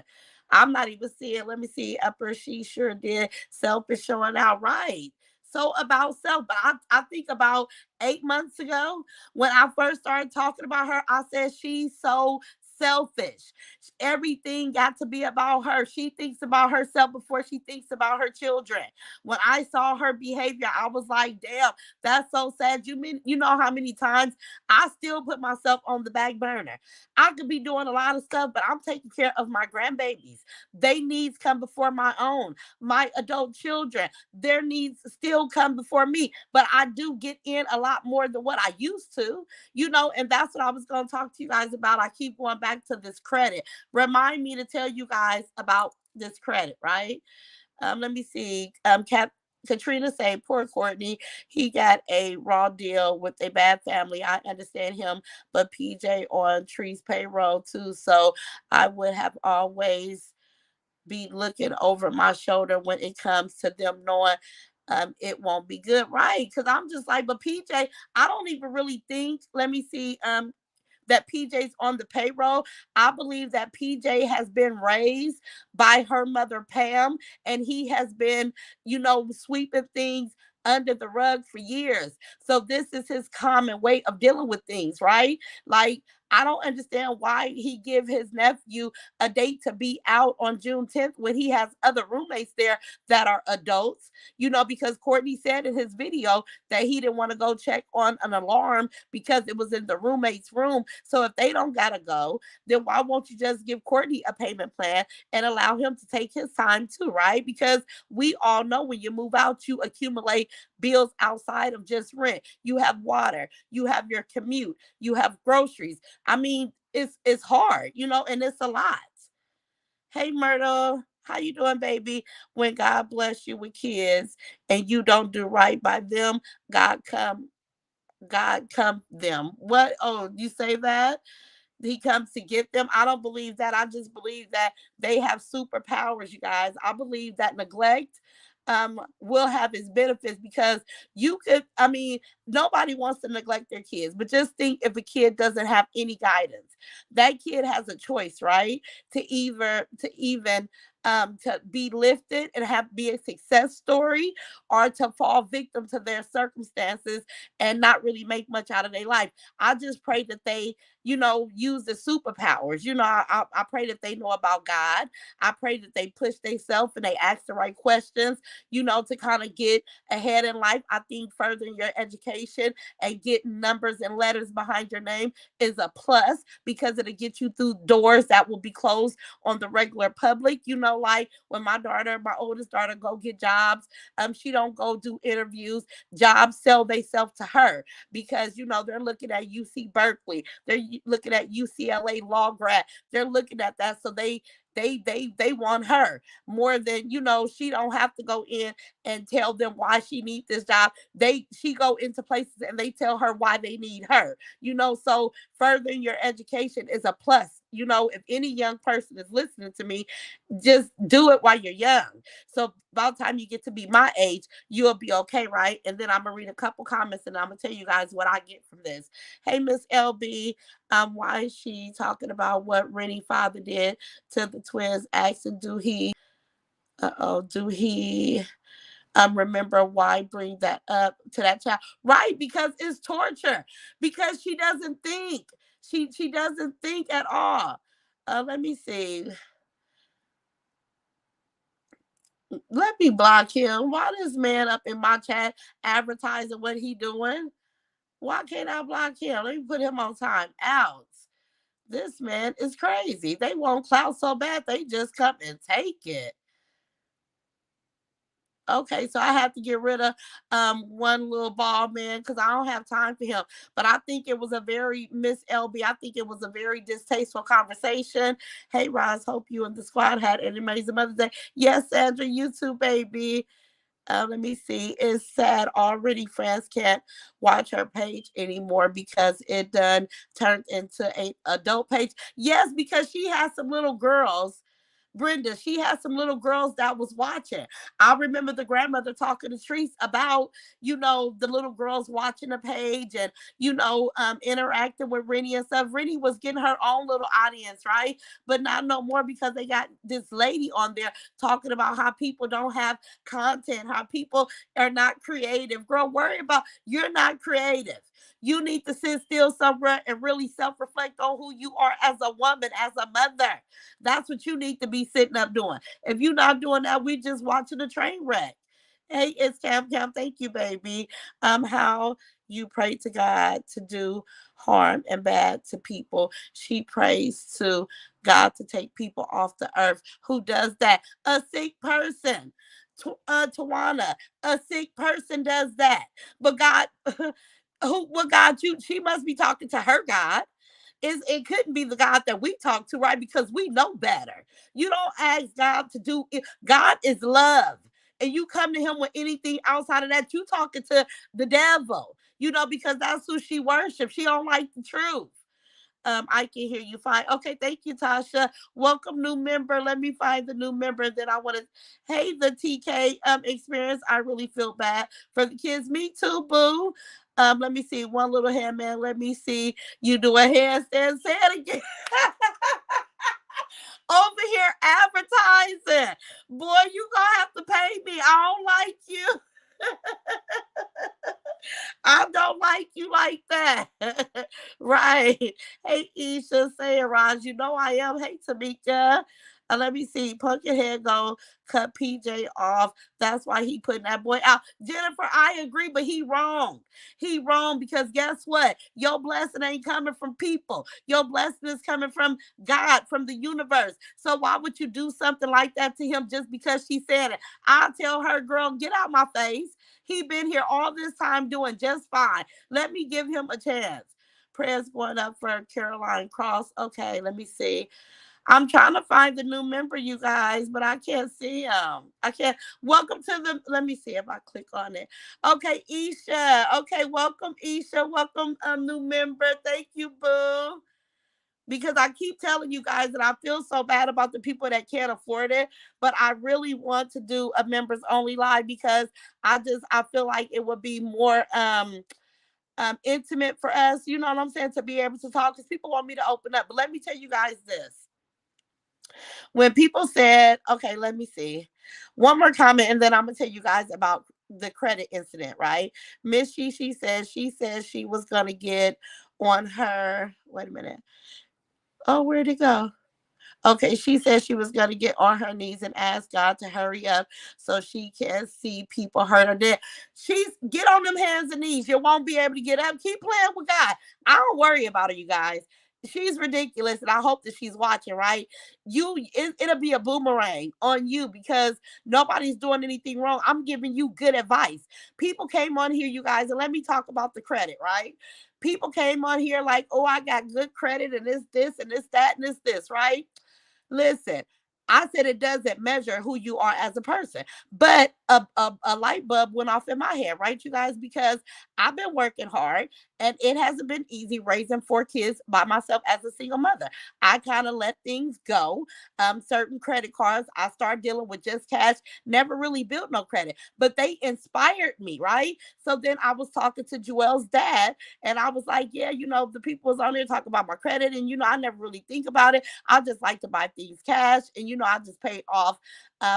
I'm not even seeing. Let me see. Upper, she sure did. Self is showing out right. So about self, but I think about 8 months ago when I first started talking about her, I said she's so selfish. Everything got to be about her. She thinks about herself before she thinks about her children. When I saw her behavior, I was like, damn, that's so sad. You know how many times I still put myself on the back burner. I could be doing a lot of stuff, but I'm taking care of my grandbabies. They needs come before my own. My adult children, their needs still come before me. But I do get in a lot more than what I used to, and that's what I was going to talk to you guys about. I keep going back to this credit. Remind me to tell you guys about this credit, right? Let me see. Katrina say, poor Courtney, he got a raw deal with a bad family. I understand him, but PJ on Tree's payroll too. So I would have always be looking over my shoulder when it comes to them knowing it won't be good, right? Because I'm just like, but PJ, I don't even really think. Let me see. That PJ's on the payroll. I believe that PJ has been raised by her mother Pam, and he has been, sweeping things under the rug for years. So this is his common way of dealing with things, right? Like, I don't understand why he give his nephew a date to be out on June 10th when he has other roommates there that are adults, because Courtney said in his video that he didn't want to go check on an alarm because it was in the roommate's room. So if they don't gotta go, then why won't you just give Courtney a payment plan and allow him to take his time too, right? Because we all know when you move out, you accumulate bills outside of just rent. You have water, you have your commute, you have groceries. I mean, it's hard, and it's a lot. Hey Myrtle, how you doing, baby? When God bless you with kids and you don't do right by them, God come God come them. What? Oh, you say that? He comes to get them. I don't believe that. I just believe that they have superpowers, you guys. I believe that neglect will have its benefits because I mean, nobody wants to neglect their kids, but just think if a kid doesn't have any guidance, that kid has a choice, right? To be lifted and be a success story, or to fall victim to their circumstances and not really make much out of their life. I just pray that they use the superpowers. I pray that they know about God. I pray that they push themselves and they ask the right questions, to kind of get ahead in life. I think furthering your education and getting numbers and letters behind your name is a plus because it'll get you through doors that will be closed on the regular public. Like when my oldest daughter, go get jobs, she don't go do interviews. Jobs sell themselves to her because they're looking at UC Berkeley, they're looking at UCLA law grad, they're looking at that, so they want her more than she don't have to go in and tell them why she needs this job. She go into places and they tell her why they need her. So furthering your education is a plus. If any young person is listening to me, just do it while you're young. So by the time you get to be my age, you'll be okay, right? And then I'm gonna read a couple comments and I'm gonna tell you guys what I get from this. Hey, Miss LB, why is she talking about what Rennie father did to the twins? Asking, do he remember why bring that up to that child? Right, because it's torture. Because she doesn't think. She doesn't think at all. Let me see. Let me block him. Why this man up in my chat advertising what he doing? Why can't I block him? Let me put him on time out. This man is crazy. They want clout so bad they just come and take it. Okay, so I have to get rid of one little ball man because I don't have time for him. But I think it was a very Miss LB. I think it was a very distasteful conversation. Hey Roz, hope you and the squad had an amazing Mother's Day. Yes, Sandra, you too, baby. Let me see. It's sad already. France can't watch her page anymore because it done turned into a adult page. Yes, because she has some little girls Brenda, she had some little girls that was watching. I remember the grandmother talking to Treese about, the little girls watching the page and, interacting with Rennie and stuff. Rennie was getting her own little audience, right? But not no more because they got this lady on there talking about how people don't have content, how people are not creative. Girl, worry about you're not creative. You need to sit still somewhere and really self reflect on who you are as a woman, as a mother. That's what you need to be sitting up doing. If you're not doing that, we just watching a train wreck. Hey, it's Cam Cam. Thank you, baby. How you pray to God to do harm and bad to people. She prays to God to take people off the earth. Who does that? A sick person. Tawana, a sick person does that. But God, who? Well, God, she must be talking to her God. It couldn't be the God that we talk to, right? Because we know better. You don't ask God to do it. God is love. And you come to him with anything outside of that, you talking to the devil, because that's who she worships. She don't like the truth. I can hear you fine. Okay, thank you, Tasha. Welcome, new member. Let me find the new member. Then I want to, hey, the TK experience. I really feel bad for the kids. Me too, boo. Let me see. One little hand man. Let me see. You do a handstand. Say it again. Over here advertising. Boy, you gonna have to pay me. I don't like you. I don't like you like that. Right. Hey, Isha, say it, Raj. You know I am. Hey, Tamika. Let me see. Pumpkinhead go cut PJ off. That's why he putting that boy out. Jennifer, I agree, but he wrong. He wrong because guess what? Your blessing ain't coming from people. Your blessing is coming from God, from the universe. So why would you do something like that to him just because she said it? I'll tell her, girl, get out my face. He been here all this time doing just fine. Let me give him a chance. Prayers going up for Caroline Cross. Okay, let me see. I'm trying to find the new member, you guys, but I can't see him. I can't. Welcome to the. Let me see if I click on it. Okay, Isha. Okay, welcome, Isha. Welcome, a new member. Thank you, boo. Because I keep telling you guys that I feel so bad about the people that can't afford it, but I really want to do a members only live because I feel like it would be more intimate for us. You know what I'm saying? To be able to talk because people want me to open up. But let me tell you guys this. When people said, okay, let me see. One more comment, and then I'm gonna tell you guys about the credit incident, right? Miss she said she was gonna get on her wait a minute. Oh, where'd it go? Okay, she said she was going to get on her knees and ask God to hurry up so she can see people hurt or dead. She's get on them hands and knees. You won't be able to get up. Keep playing with God. I don't worry about her, you guys. She's ridiculous, and I hope that she's watching. Right, it'll be a boomerang on you because nobody's doing anything wrong. I'm giving you good advice. People came on here, you guys, and let me talk about the credit. Right, people came on here like, oh, I got good credit, and this, and that, and this, right? Listen, I said it doesn't measure who you are as a person, but a light bulb went off in my head, right, you guys? Because I've been working hard and it hasn't been easy raising four kids by myself as a single mother. I kind of let things go. Certain credit cards, I started dealing with just cash, never really built no credit, but they inspired me, right? So then I was talking to Joelle's dad and I was like, yeah, the people was on there talking about my credit and, I never really think about it. I just like to buy things cash, and I just paid off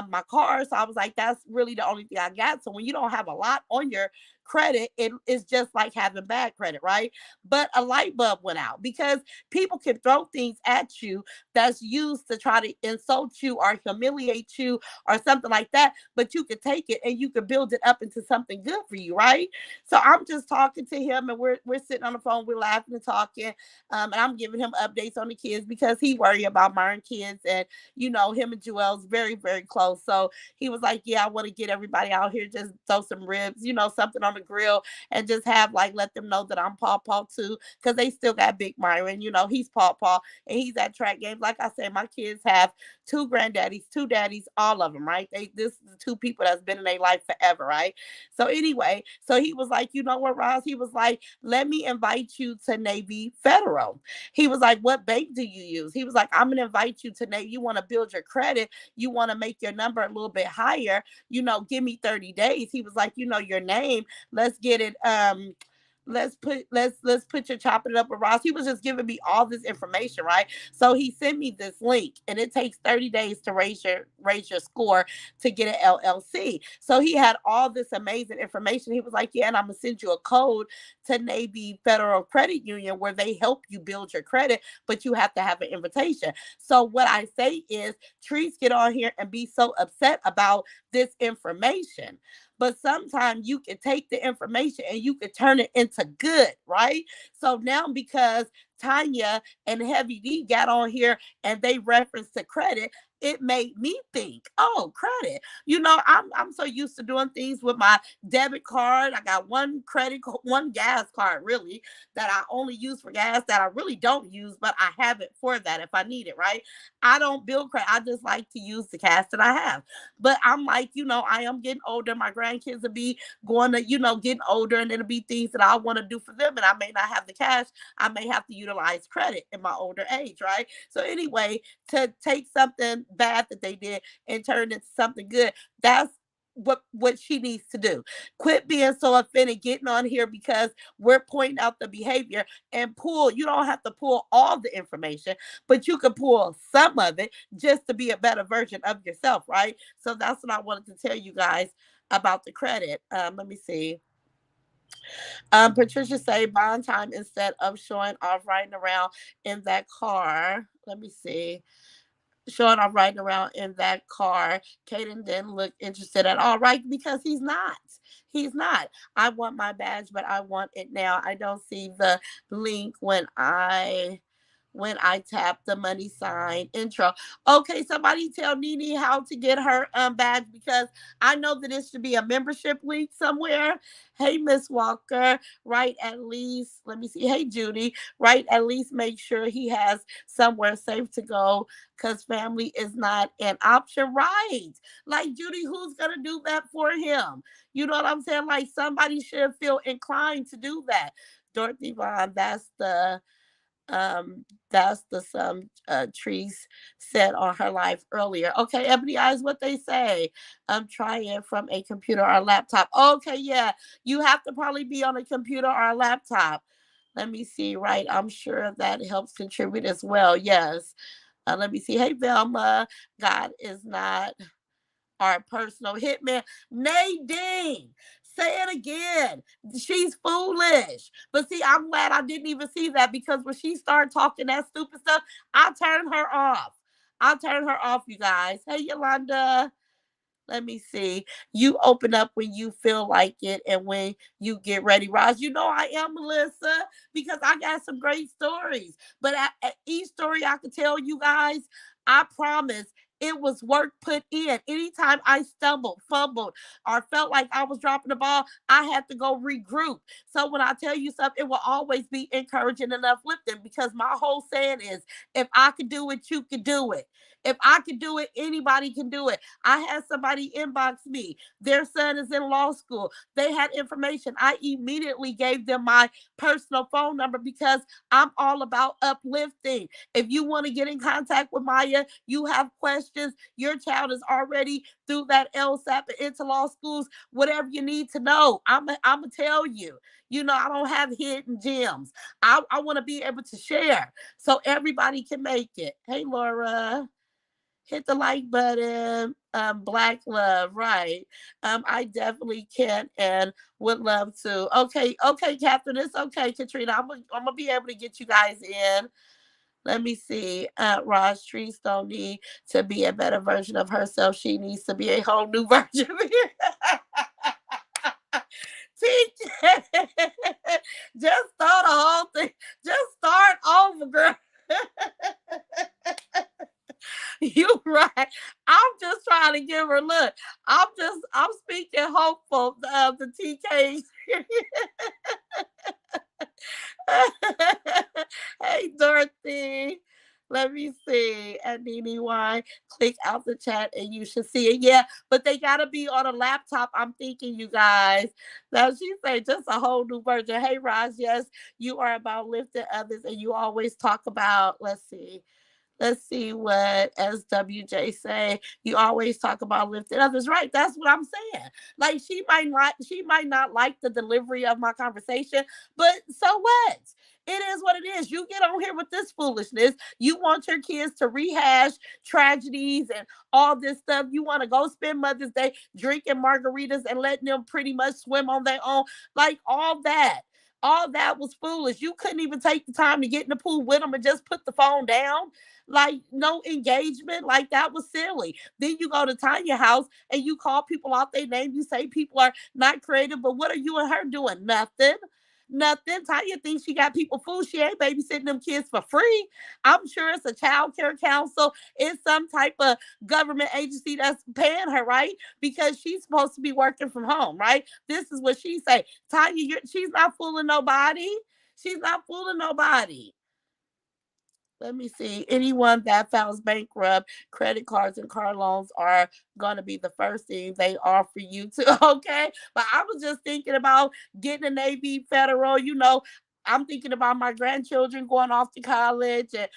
my car. So I was like, that's really the only thing I got. So when you don't have a lot on your credit, it is just like having bad credit, right? But a light bulb went out because people can throw things at you that's used to try to insult you or humiliate you or something like that. But you could take it and you could build it up into something good for you, right? So I'm just talking to him and we're sitting on the phone, we're laughing and talking. And I'm giving him updates on the kids because he worry about my kids. And, him and Joel's very, very close. So he was like, yeah, I want to get everybody out here, just throw some ribs, something on the grill and just have like let them know that I'm Paw Paw too, because they still got Big Myron. He's Paw Paw and he's at track games. Like I said, my kids have two granddaddies, two daddies, all of them, right? This is the two people that's been in their life forever, right? So anyway, so he was like, you know what, Ross? He was like, let me invite you to Navy Federal. He was like, what bank do you use? He was like, I'm gonna invite you to Navy. You want to build your credit, you want to make your number a little bit higher, give me 30 days. He was like, your name, let's get it let's put your chopping it up with Ross. He was just giving me all this information, right? So he sent me this link, and it takes 30 days to raise your score to get an LLC. So he had all this amazing information. He was like, yeah, and I'm gonna send you a code to Navy Federal Credit Union where they help you build your credit, but you have to have an invitation. So what I say is, trees get on here and be so upset about this information, but sometimes you can take the information and you can turn it into good, right? So now, because Tanya and Heavy D got on here and they referenced to credit, it made me think, oh, credit. I'm so used to doing things with my debit card. I got one gas card really that I only use for gas, that I really don't use, but I have it for that if I need it, right? I don't build credit. I just like to use the cash that I have. But I'm like, I am getting older. My grandkids will be going to, getting older, and it'll be things that I want to do for them. And I may not have the cash. I may have to utilize credit in my older age, right? So anyway, to take something bad that they did and turn it into something good, that's what she needs to do. Quit being so offended, getting on here because we're pointing out the behavior, and pull. You don't have to pull all the information, but you can pull some of it just to be a better version of yourself, right? So that's what I wanted to tell you guys about the credit. Let me see. Patricia say bond time instead of showing off riding around in that car. Let me see. Showing off riding around in that car. Caden didn't look interested at all, right? Because he's not. He's not. I want my badge, but I want it now. I don't see the link when I tap the money sign intro. Okay, somebody tell Nene how to get her badge, because I know that it should be a membership link somewhere. Hey, Miss Walker, right? At least, let me see. Hey, Judy, right? At least make sure he has somewhere safe to go, because family is not an option, right? Like, Judy, who's gonna do that for him? You know what I'm saying? Like, somebody should feel inclined to do that. Dorothy Vaughn, that's the some Trees said on her live earlier. Okay, Ebony Eyes, what they say. Try it from a computer or a laptop. Okay, yeah. You have to probably be on a computer or a laptop. Let me see, right? I'm sure that helps contribute as well. Yes. Let me see. Hey, Velma. God is not our personal hitman. Nadine, say it again. She's foolish. But see, I'm glad I didn't even see that, because when she started talking that stupid stuff, I turned her off. I turned her off, you guys. Hey, Yolanda. Let me see. You open up when you feel like it and when you get ready. Roz, I am, Melissa, because I got some great stories. But at each story I could tell you guys, I promise it was work put in. Anytime I stumbled, fumbled, or felt like I was dropping the ball, I had to go regroup. So when I tell you something, it will always be encouraging and uplifting, because my whole saying is, if I could do it, you could do it. If I could do it, anybody can do it. I had somebody inbox me. Their son is in law school. They had information. I immediately gave them my personal phone number, because I'm all about uplifting. If you want to get in contact with Maya, you have questions, your child is already through that LSAP and into law schools, whatever you need to know, I'm going to tell you. I don't have hidden gems. I want to be able to share so everybody can make it. Hey, Laura, hit the like button. Black love, right? I definitely can and would love to. Okay, Catherine, it's okay, Katrina. I'm gonna be able to get you guys in. Let me see. Roz Trees don't need to be a better version of herself. She needs to be a whole new version of her. TJ, just start the whole thing. Just start over, girl. You right. I'm just trying to give her look. I'm speaking hopeful of the TK. Hey, Dorothy. Let me see. At Nene Y, click out the chat and you should see it. Yeah, but they gotta be on a laptop. I'm thinking, you guys. Now she say just a whole new version. Hey, Raj, yes, you are about lifting others, and you always talk about. Let's see what SWJ say. You always talk about lifting others, right? That's what I'm saying. Like she might not like the delivery of my conversation, but so what? It is what it is. You get on here with this foolishness. You want your kids to rehash tragedies and all this stuff. You want to go spend Mother's Day drinking margaritas and letting them pretty much swim on their own. Like all that. All that was foolish. You couldn't even take the time to get in the pool with them and just put the phone down. Like no engagement, like that was silly. Then you go to Tanya's house and you call people out their name. You say people are not creative, but what are you and her doing? Nothing. Nothing. Tanya thinks she got people food. She ain't babysitting them kids for free. I'm sure it's a child care council. It's some type of government agency that's paying her, right? Because she's supposed to be working from home, right? This is what she say. Tanya, she's not fooling nobody. She's not fooling nobody. Let me see. Anyone that files bankrupt, credit cards and car loans are going to be the first thing they offer you to. Okay. But I was just thinking about getting a Navy Federal, I'm thinking about my grandchildren going off to college and,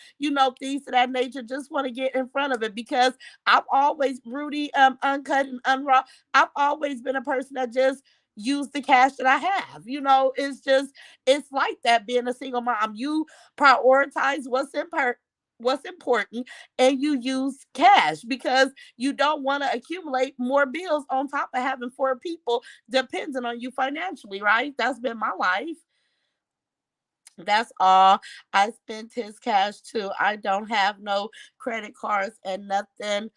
things of that nature. Just want to get in front of it because I've always, Rudy, uncut and unraw, I've always been a person that just use the cash that I have. It's like that being a single mom. You prioritize what's important and you use cash because you don't want to accumulate more bills on top of having four people depending on you financially, right? That's been my life. That's all. I spent his cash too. I don't have no credit cards and nothing.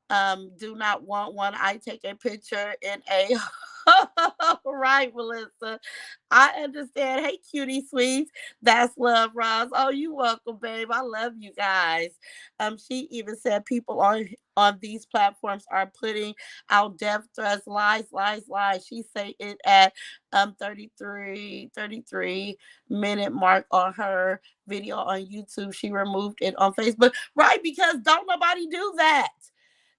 Do not want one. I take a picture in a right, Melissa. I understand. Hey, cutie sweets. That's love, Roz. Oh, you welcome, babe. I love you guys. She even said people on these platforms are putting out death threats, lies, lies, lies. She say it at 33 minute mark on her video on YouTube. She removed it on Facebook. Right, because don't nobody do that.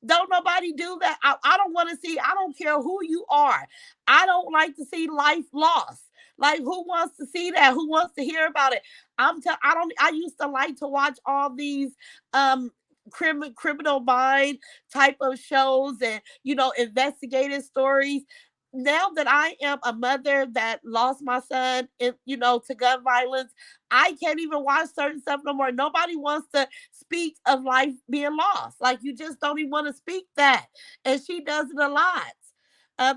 Don't nobody do that. I don't want to see, I don't care who you are. I don't like to see life lost. Like who wants to see that? Who wants to hear about it? I don't I used to like to watch all these criminal mind type of shows and investigative stories. Now that I am a mother that lost my son to gun violence, I can't even watch certain stuff no more. Nobody wants to speak of life being lost. Like you just don't even want to speak that. And she does it a lot.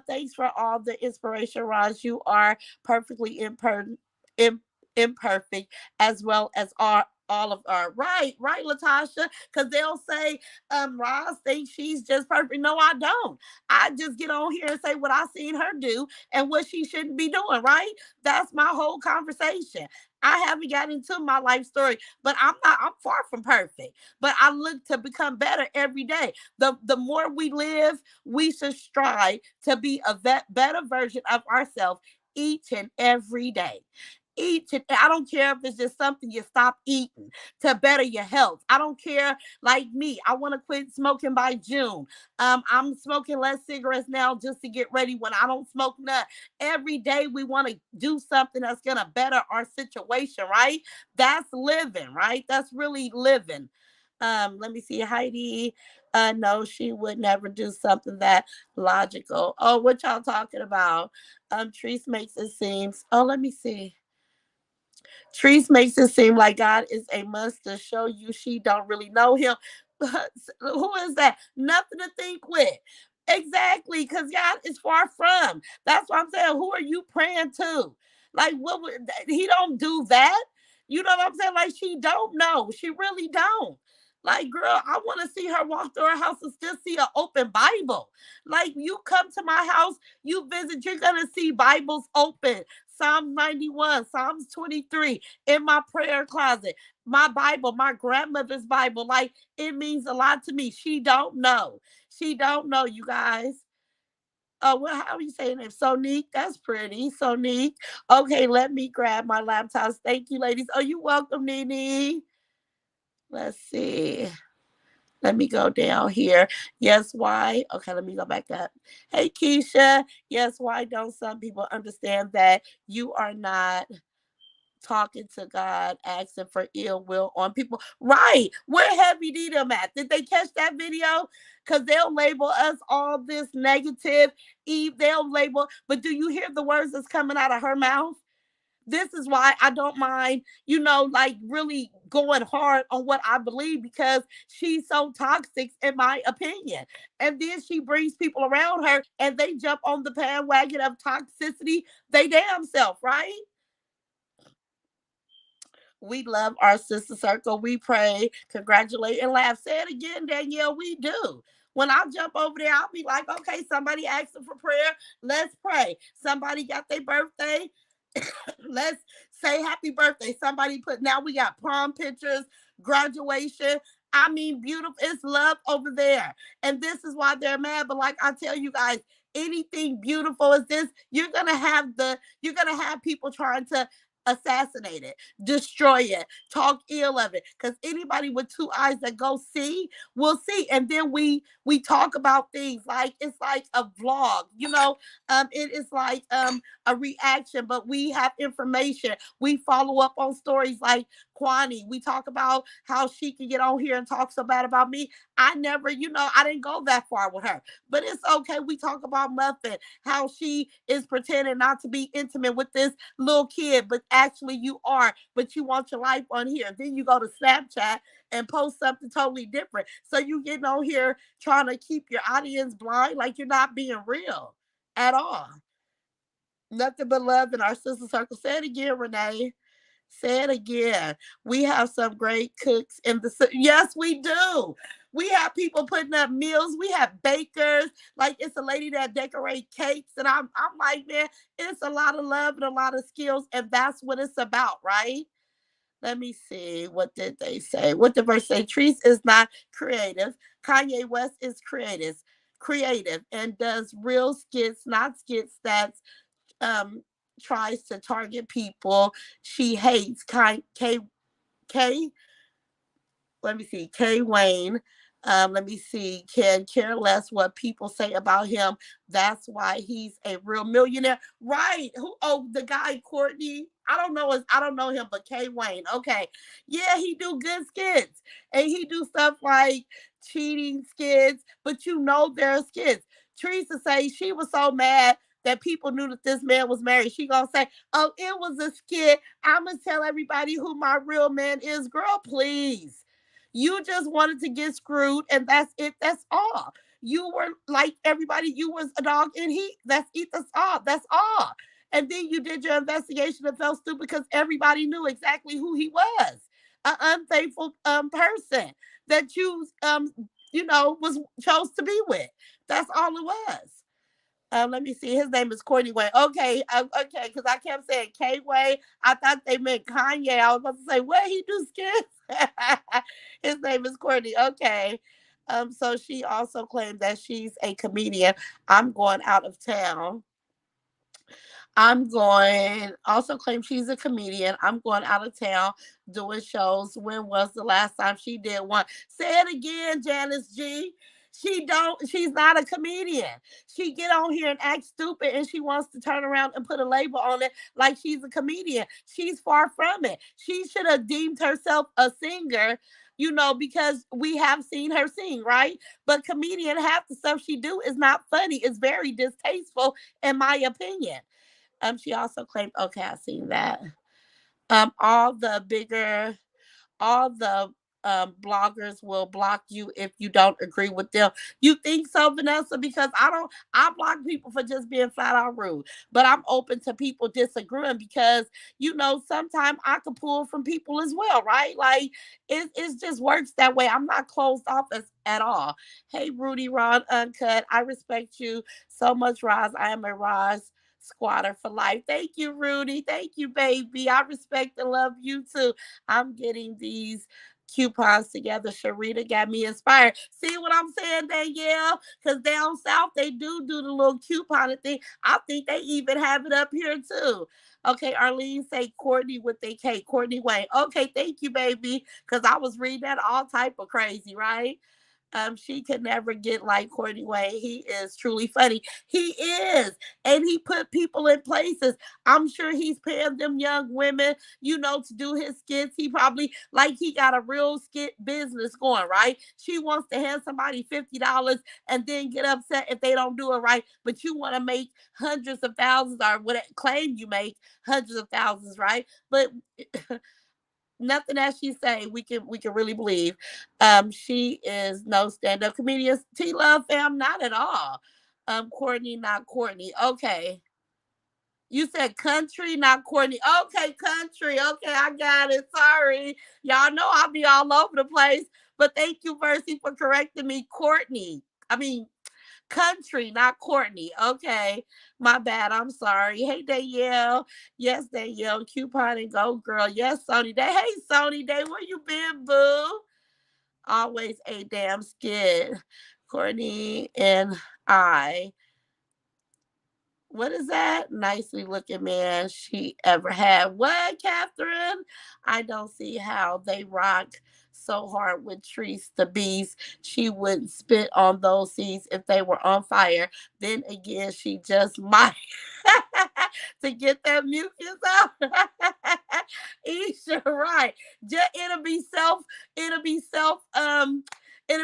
Thanks for all the inspiration, Raj. You are perfectly im- imperfect as well as all of our right, Latasha, because they'll say, Roz thinks she's just perfect. No, I don't. I just get on here and say what I seen her do and what she shouldn't be doing, right? That's my whole conversation. I haven't got into my life story, but I'm far from perfect. But I look to become better every day. The more we live, we should strive to be a better version of ourselves each and every day. I don't care if it's just something you stop eating to better your health. I don't care. Like me, I want to quit smoking by June. I'm smoking less cigarettes now just to get ready when I don't smoke none. Every day we want to do something that's gonna better our situation, right? That's living, right? That's really living. Let me see, Heidi. No, she would never do something that logical. Oh, what y'all talking about? Treese makes it seem. Oh, let me see. Treese makes it seem like God is a must to show you she don't really know him. Who is that? Nothing to think with. Exactly, because God is far from. That's what I'm saying. Who are you praying to? Like, he don't do that. You know what I'm saying? Like, she don't know. She really don't. Like, girl, I want to see her walk through her house and still see an open Bible. Like, you come to my house, you visit, you're gonna see Bibles open. Psalms 91, Psalms 23 in my prayer closet. My Bible, my grandmother's Bible, like it means a lot to me. She don't know. She don't know, you guys. Oh, well, how are you saying it? Sonique, that's pretty. Sonique. Okay, let me grab my laptops. Thank you, ladies. Oh, you welcome, Nene. Let's see. Let me go down here. Yes, why? Okay, let me go back up. Hey, Keisha. Yes, why don't some people understand that you are not talking to God, asking for ill will on people? Right. Where Heavy D them at? Did they catch that video? Because they'll label us all this negative. Eve, they'll label, but do you hear the words that's coming out of her mouth? This is why I don't mind, like really going hard on what I believe because she's so toxic, in my opinion. And then she brings people around her and they jump on the bandwagon of toxicity, they damn self, right? We love our sister circle. We pray, congratulate, and laugh. Say it again, Danielle. We do. When I jump over there, I'll be like, okay, somebody asking for prayer. Let's pray. Somebody got their birthday. Let's say happy birthday. Somebody put, now we got prom pictures, graduation. I mean, beautiful. It's love over there. And this is why they're mad. But like I tell you guys, anything beautiful as this, you're gonna have people trying to assassinate it, destroy it, talk ill of it. Because anybody with two eyes that go see will see. And then we talk about things like it's like a vlog, it is like a reaction, but we have information. We follow up on stories like Kwani. We talk about how she can get on here and talk so bad about me. I never, I didn't go that far with her, but it's okay. We talk about Muffin, how she is pretending not to be intimate with this little kid, but actually you are, but you want your life on here. Then you go to Snapchat and post something totally different. So you getting on here trying to keep your audience blind, like you're not being real at all. Nothing but love in our sister circle. Say it again, Renee. Say it again. We have some great cooks in the yes, we do. We have people putting up meals. We have bakers. Like it's a lady that decorate cakes, and I'm like, man, it's a lot of love and a lot of skills, and that's what it's about, right? Let me see. What did they say? What did verse say? Trees is not creative. Kanye West is creative, and does real skits, not skits that's um tries to target people she hates. K let me see, K Wayne. Let me see, can care less what people say about him. That's why he's a real millionaire. Right. Who oh the guy Courtney. I don't know him, but K Wayne. Okay. Yeah, he do good skits. And he do stuff like cheating skits, but they're skits. Teresa say she was so mad that people knew that this man was married. She gonna say, oh, it was a skit. I'ma tell everybody who my real man is. Girl, please. You just wanted to get screwed, and that's it. That's all. You were like everybody. You was a dog in heat. That's it. That's all. That's all. And then you did your investigation and felt stupid because everybody knew exactly who he was. An unfaithful person that was chose to be with. That's all it was. Let me see. His name is Courtney Wayne. Okay, okay, because I kept saying K Way. I thought they meant Kanye. I was about to say, what he do skits? His name is Courtney. Okay. So she also claimed that she's a comedian. I'm going out of town. I'm going, also claim she's a comedian. I'm going out of town doing shows. When was the last time she did one? Say it again, Janice G. She's not a comedian. She get on here and act stupid and she wants to turn around and put a label on it like she's a comedian. She's far from it. She should have deemed herself a singer, because we have seen her sing, right? But comedian, half the stuff she do is not funny. It's very distasteful, in my opinion. She also claimed, okay, I seen that. All the bigger all the bloggers will block you if you don't agree with them. You think so, Vanessa? Because I block people for just being flat out rude. But I'm open to people disagreeing because, sometimes I could pull from people as well, right? Like, it just works that way. I'm not closed off at all. Hey, Rudy Ron Uncut, I respect you so much, Roz. I am a Roz squatter for life. Thank you, Rudy. Thank you, baby. I respect and love you too. I'm getting these coupons together. Sharita got me inspired. See what I'm saying, Danielle? Because down south, they do the little couponing thing. I think they even have it up here too. Okay, Arlene say Courtney with a K. Courtney Wayne. Okay, thank you, baby. Because I was reading that all type of crazy, right? She could never get like Courtney Wayne. He is truly funny. He is. And he put people in places. I'm sure he's paying them young women, to do his skits. He probably, like, he got a real skit business going, right? She wants to hand somebody $50 and then get upset if they don't do it right. But you want to make hundreds of thousands, or what claim you make hundreds of thousands, right? But nothing that she say we can really believe. She is no stand-up comedian. T Love fam, not at all. Courtney, not Courtney. Okay. You said country, not Courtney. Okay, country. Okay, I got it. Sorry. Y'all know I'll be all over the place. But thank you, Mercy, for correcting me. Courtney. I mean, country, not Courtney. Okay. My bad. I'm sorry. Hey, Danielle. Yes, Danielle. Coupon and go, girl. Yes, Sony Day. Hey, Sony Day. Where you been, boo? Always a damn skid. Courtney and I, what is that? Nicely looking man she ever had. What, Catherine? I don't see how they rock so hard with Trees the Beast. She wouldn't spit on those seeds if they were on fire. Then again, she just might to get that mucus out. Isha, right. Just, it'll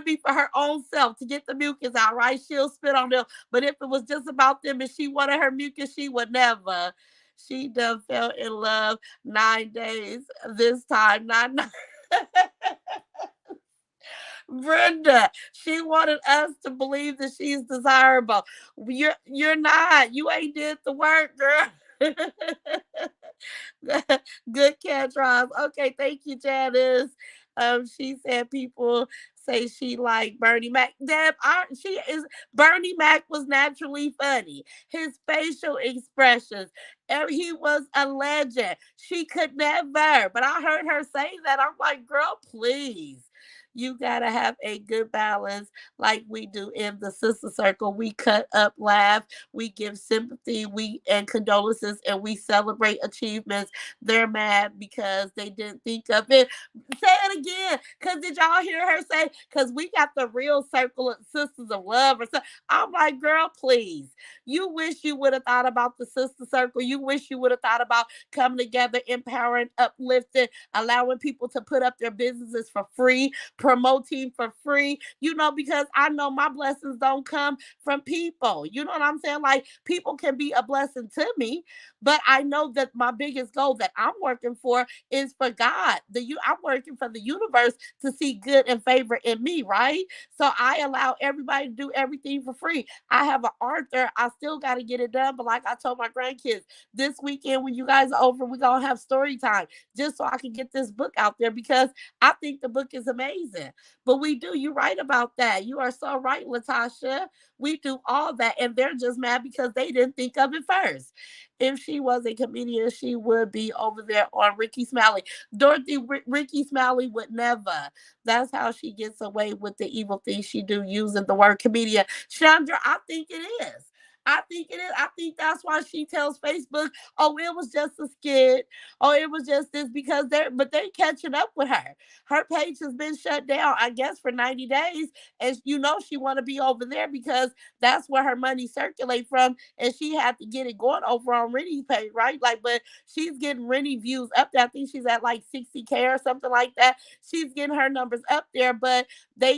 be for her own self to get the mucus out, right? She'll spit on them. But if it was just about them and she wanted her mucus, she would never. She done fell in love 9 days this time. Not Brenda. She wanted us to believe that she's desirable. You're not. You ain't did the work, girl. Good catch, Ross. Okay, thank you, Janice. She said people say she like Bernie Mac. Deb, she is. Bernie Mac was naturally funny. His facial expressions. He was a legend. She could never. But I heard her say that. I'm like, girl, please. You gotta have a good balance, like we do in the sister circle. We cut up, laugh, we give sympathy, we and condolences, and we celebrate achievements. They're mad because they didn't think of it. Say it again. Cause did y'all hear her say? Cause we got the real circle of sisters of love or something. I'm like, girl, please. You wish you would have thought about the sister circle. You wish you would have thought about coming together, empowering, uplifting, allowing people to put up their businesses for free, promoting for free, because I know my blessings don't come from people. You know what I'm saying? Like, people can be a blessing to me, but I know that my biggest goal that I'm working for is for God. I'm working for the universe to see good and favor in me, right? So I allow everybody to do everything for free. I have an Arthur. I still got to get it done, but like I told my grandkids, this weekend when you guys are over, we're gonna have story time just so I can get this book out there because I think the book is amazing. But we do, you're right about that. You are so right, Latasha. We do all that, and they're just mad because they didn't think of it first. If she was a comedian, she would be over there on Ricky Smiley. Dorothy, Ricky Smiley would never. That's how she gets away with the evil things she do using the word comedian. Chandra, I think it is. I think it is. I think that's why she tells Facebook, "Oh, it was just a skit. Oh, it was just this," because they're catching up with her. Her page has been shut down, I guess, for 90 days. And she want to be over there because that's where her money circulate from. And she had to get it going over on Rennie's page, right? Like, but she's getting Rennie views up there. I think she's at like 60K or something like that. She's getting her numbers up there, but they're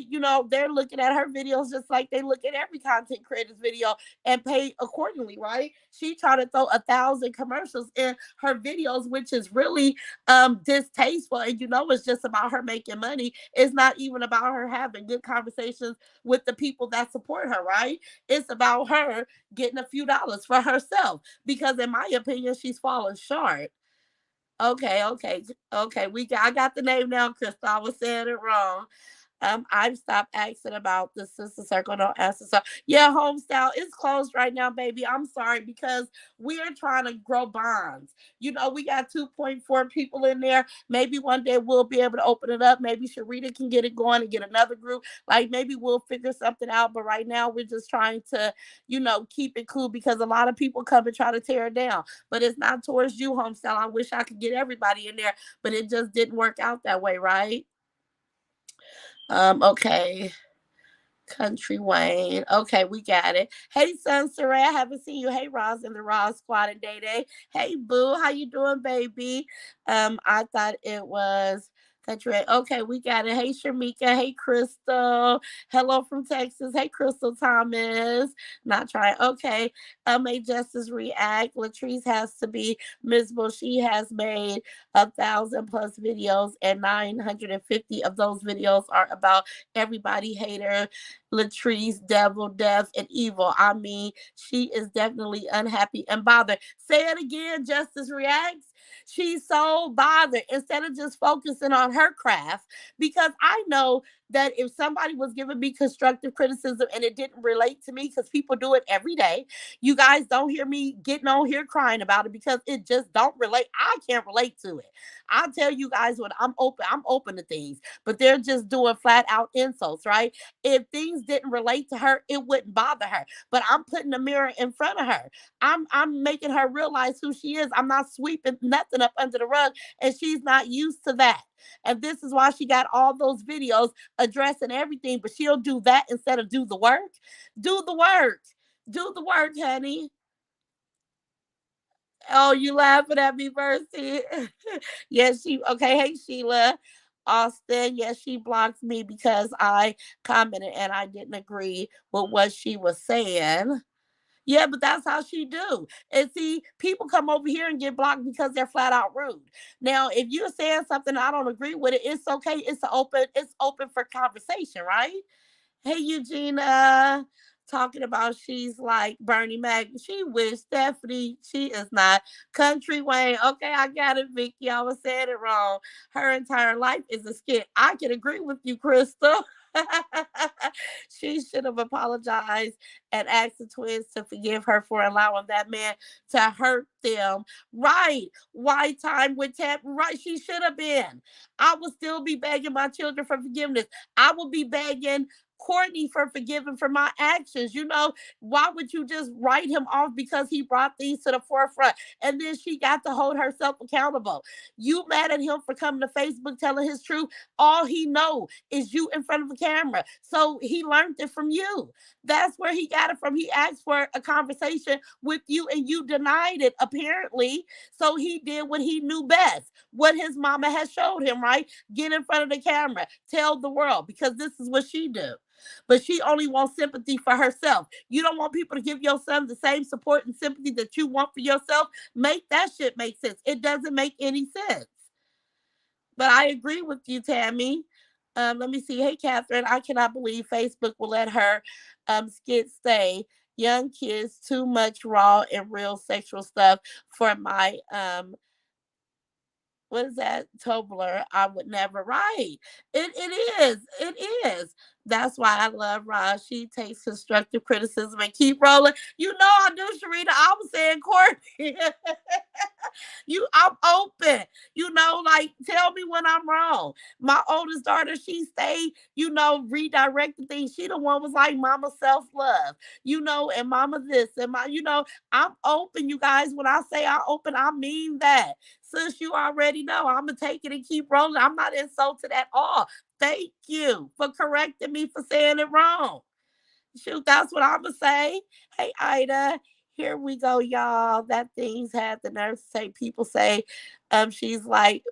looking at her videos just like they look at every content creator's video and pay accordingly, right? She tried to throw 1,000 commercials in her videos, which is really distasteful. And it's just about her making money. It's not even about her having good conversations with the people that support her, right? It's about her getting a few dollars for herself. Because in my opinion, she's falling short. Okay. I got the name now, Crystal. I was saying it wrong. I've stopped asking about the sister circle. Don't answer. So yeah, homestyle is closed right now, baby. I'm sorry because we are trying to grow bonds. We got 2.4 people in there. Maybe one day we'll be able to open it up. Maybe Sharita can get it going and get another group. Like maybe we'll figure something out. But right now we're just trying to, keep it cool because a lot of people come and try to tear it down. But it's not towards you, homestyle. I wish I could get everybody in there, but it just didn't work out that way, right? Okay. Country Wayne. Okay, we got it. Hey, Sun Saray, I haven't seen you. Hey, Roz and the Roz Squad and Day Day. Hey, Boo, how you doing, baby? I thought it was Country Wayne. Okay, we got it. Hey, Shamika. Hey, Crystal. Hello from Texas. Hey, Crystal Thomas. Not trying. Okay. May Justice React. Latrice has to be miserable. She has made 1,000 plus videos, and 950 of those videos are about everybody hater Latrice, devil, death, and evil. I mean, she is definitely unhappy and bothered. Say it again, Justice Reacts. She's so bothered instead of just focusing on her craft. Because I know that if somebody was giving me constructive criticism and it didn't relate to me, because people do it every day, you guys don't hear me getting on here crying about it because it just don't relate. I can't relate to it. I'll tell you guys when I'm open to things, but they're just doing flat out insults, right? If things didn't relate to her, it wouldn't bother her. But I'm putting a mirror in front of her. I'm making her realize who she is. I'm not sweeping nothing up under the rug, and she's not used to that. And this is why she got all those videos addressing everything, but she'll do that instead of do the work. Do the work. Do the work, honey. Oh, you laughing at me, Mercy? Yes, she okay. Hey, Sheila. Austin, yes, she blocked me because I commented and I didn't agree with what she was saying. Yeah, but that's how she do. And see, people come over here and get blocked because they're flat out rude. Now, if you're saying something I don't agree with it, it's okay. It's open for conversation, right? Hey, Eugenia, talking about she's like Bernie Mac. She wish Stephanie, she is not. Country Wayne. Okay, I got it, Vicky. I was saying it wrong. Her entire life is a skit. I can agree with you, Crystal. She should have apologized and asked the twins to forgive her for allowing that man to hurt them. Right. Why time with Tab? Right. She should have been. I would still be begging my children for forgiveness. I will be begging Courtney for forgiving for my actions. Why would you just write him off because he brought these to the forefront? And then she got to hold herself accountable. You mad at him for coming to Facebook telling his truth? All he know is you in front of a camera. So he learned it from you. That's where he got it from. He asked for a conversation with you and you denied it, apparently. So he did what he knew best, what his mama has showed him, right? Get in front of the camera, tell the world, because this is what she do. But she only wants sympathy for herself. You don't want people to give your son the same support and sympathy that you want for yourself. Make that shit make sense. It doesn't make any sense. But I agree with you, Tammy. Let me see. Hey, Catherine, I cannot believe Facebook will let her skit stay. Young kids, too much raw and real sexual stuff for my what is that Tobler? I would never write. It is. It is. That's why I love Roz. She takes constructive criticism and keep rolling. I do, Sharita. I was saying Courtney. I'm open. Like tell me when I'm wrong. My oldest daughter, she stayed, redirecting things. She the one was like mama self-love, and mama this and I'm open, you guys. When I say I open, I mean that. Since you already know, I'm gonna take it and keep rolling. I'm not insulted at all. Thank you for correcting me for saying it wrong. Shoot, that's what I'm gonna say. Hey, Ida, here we go, y'all. That thing's had the nerve to say. People say, she's like,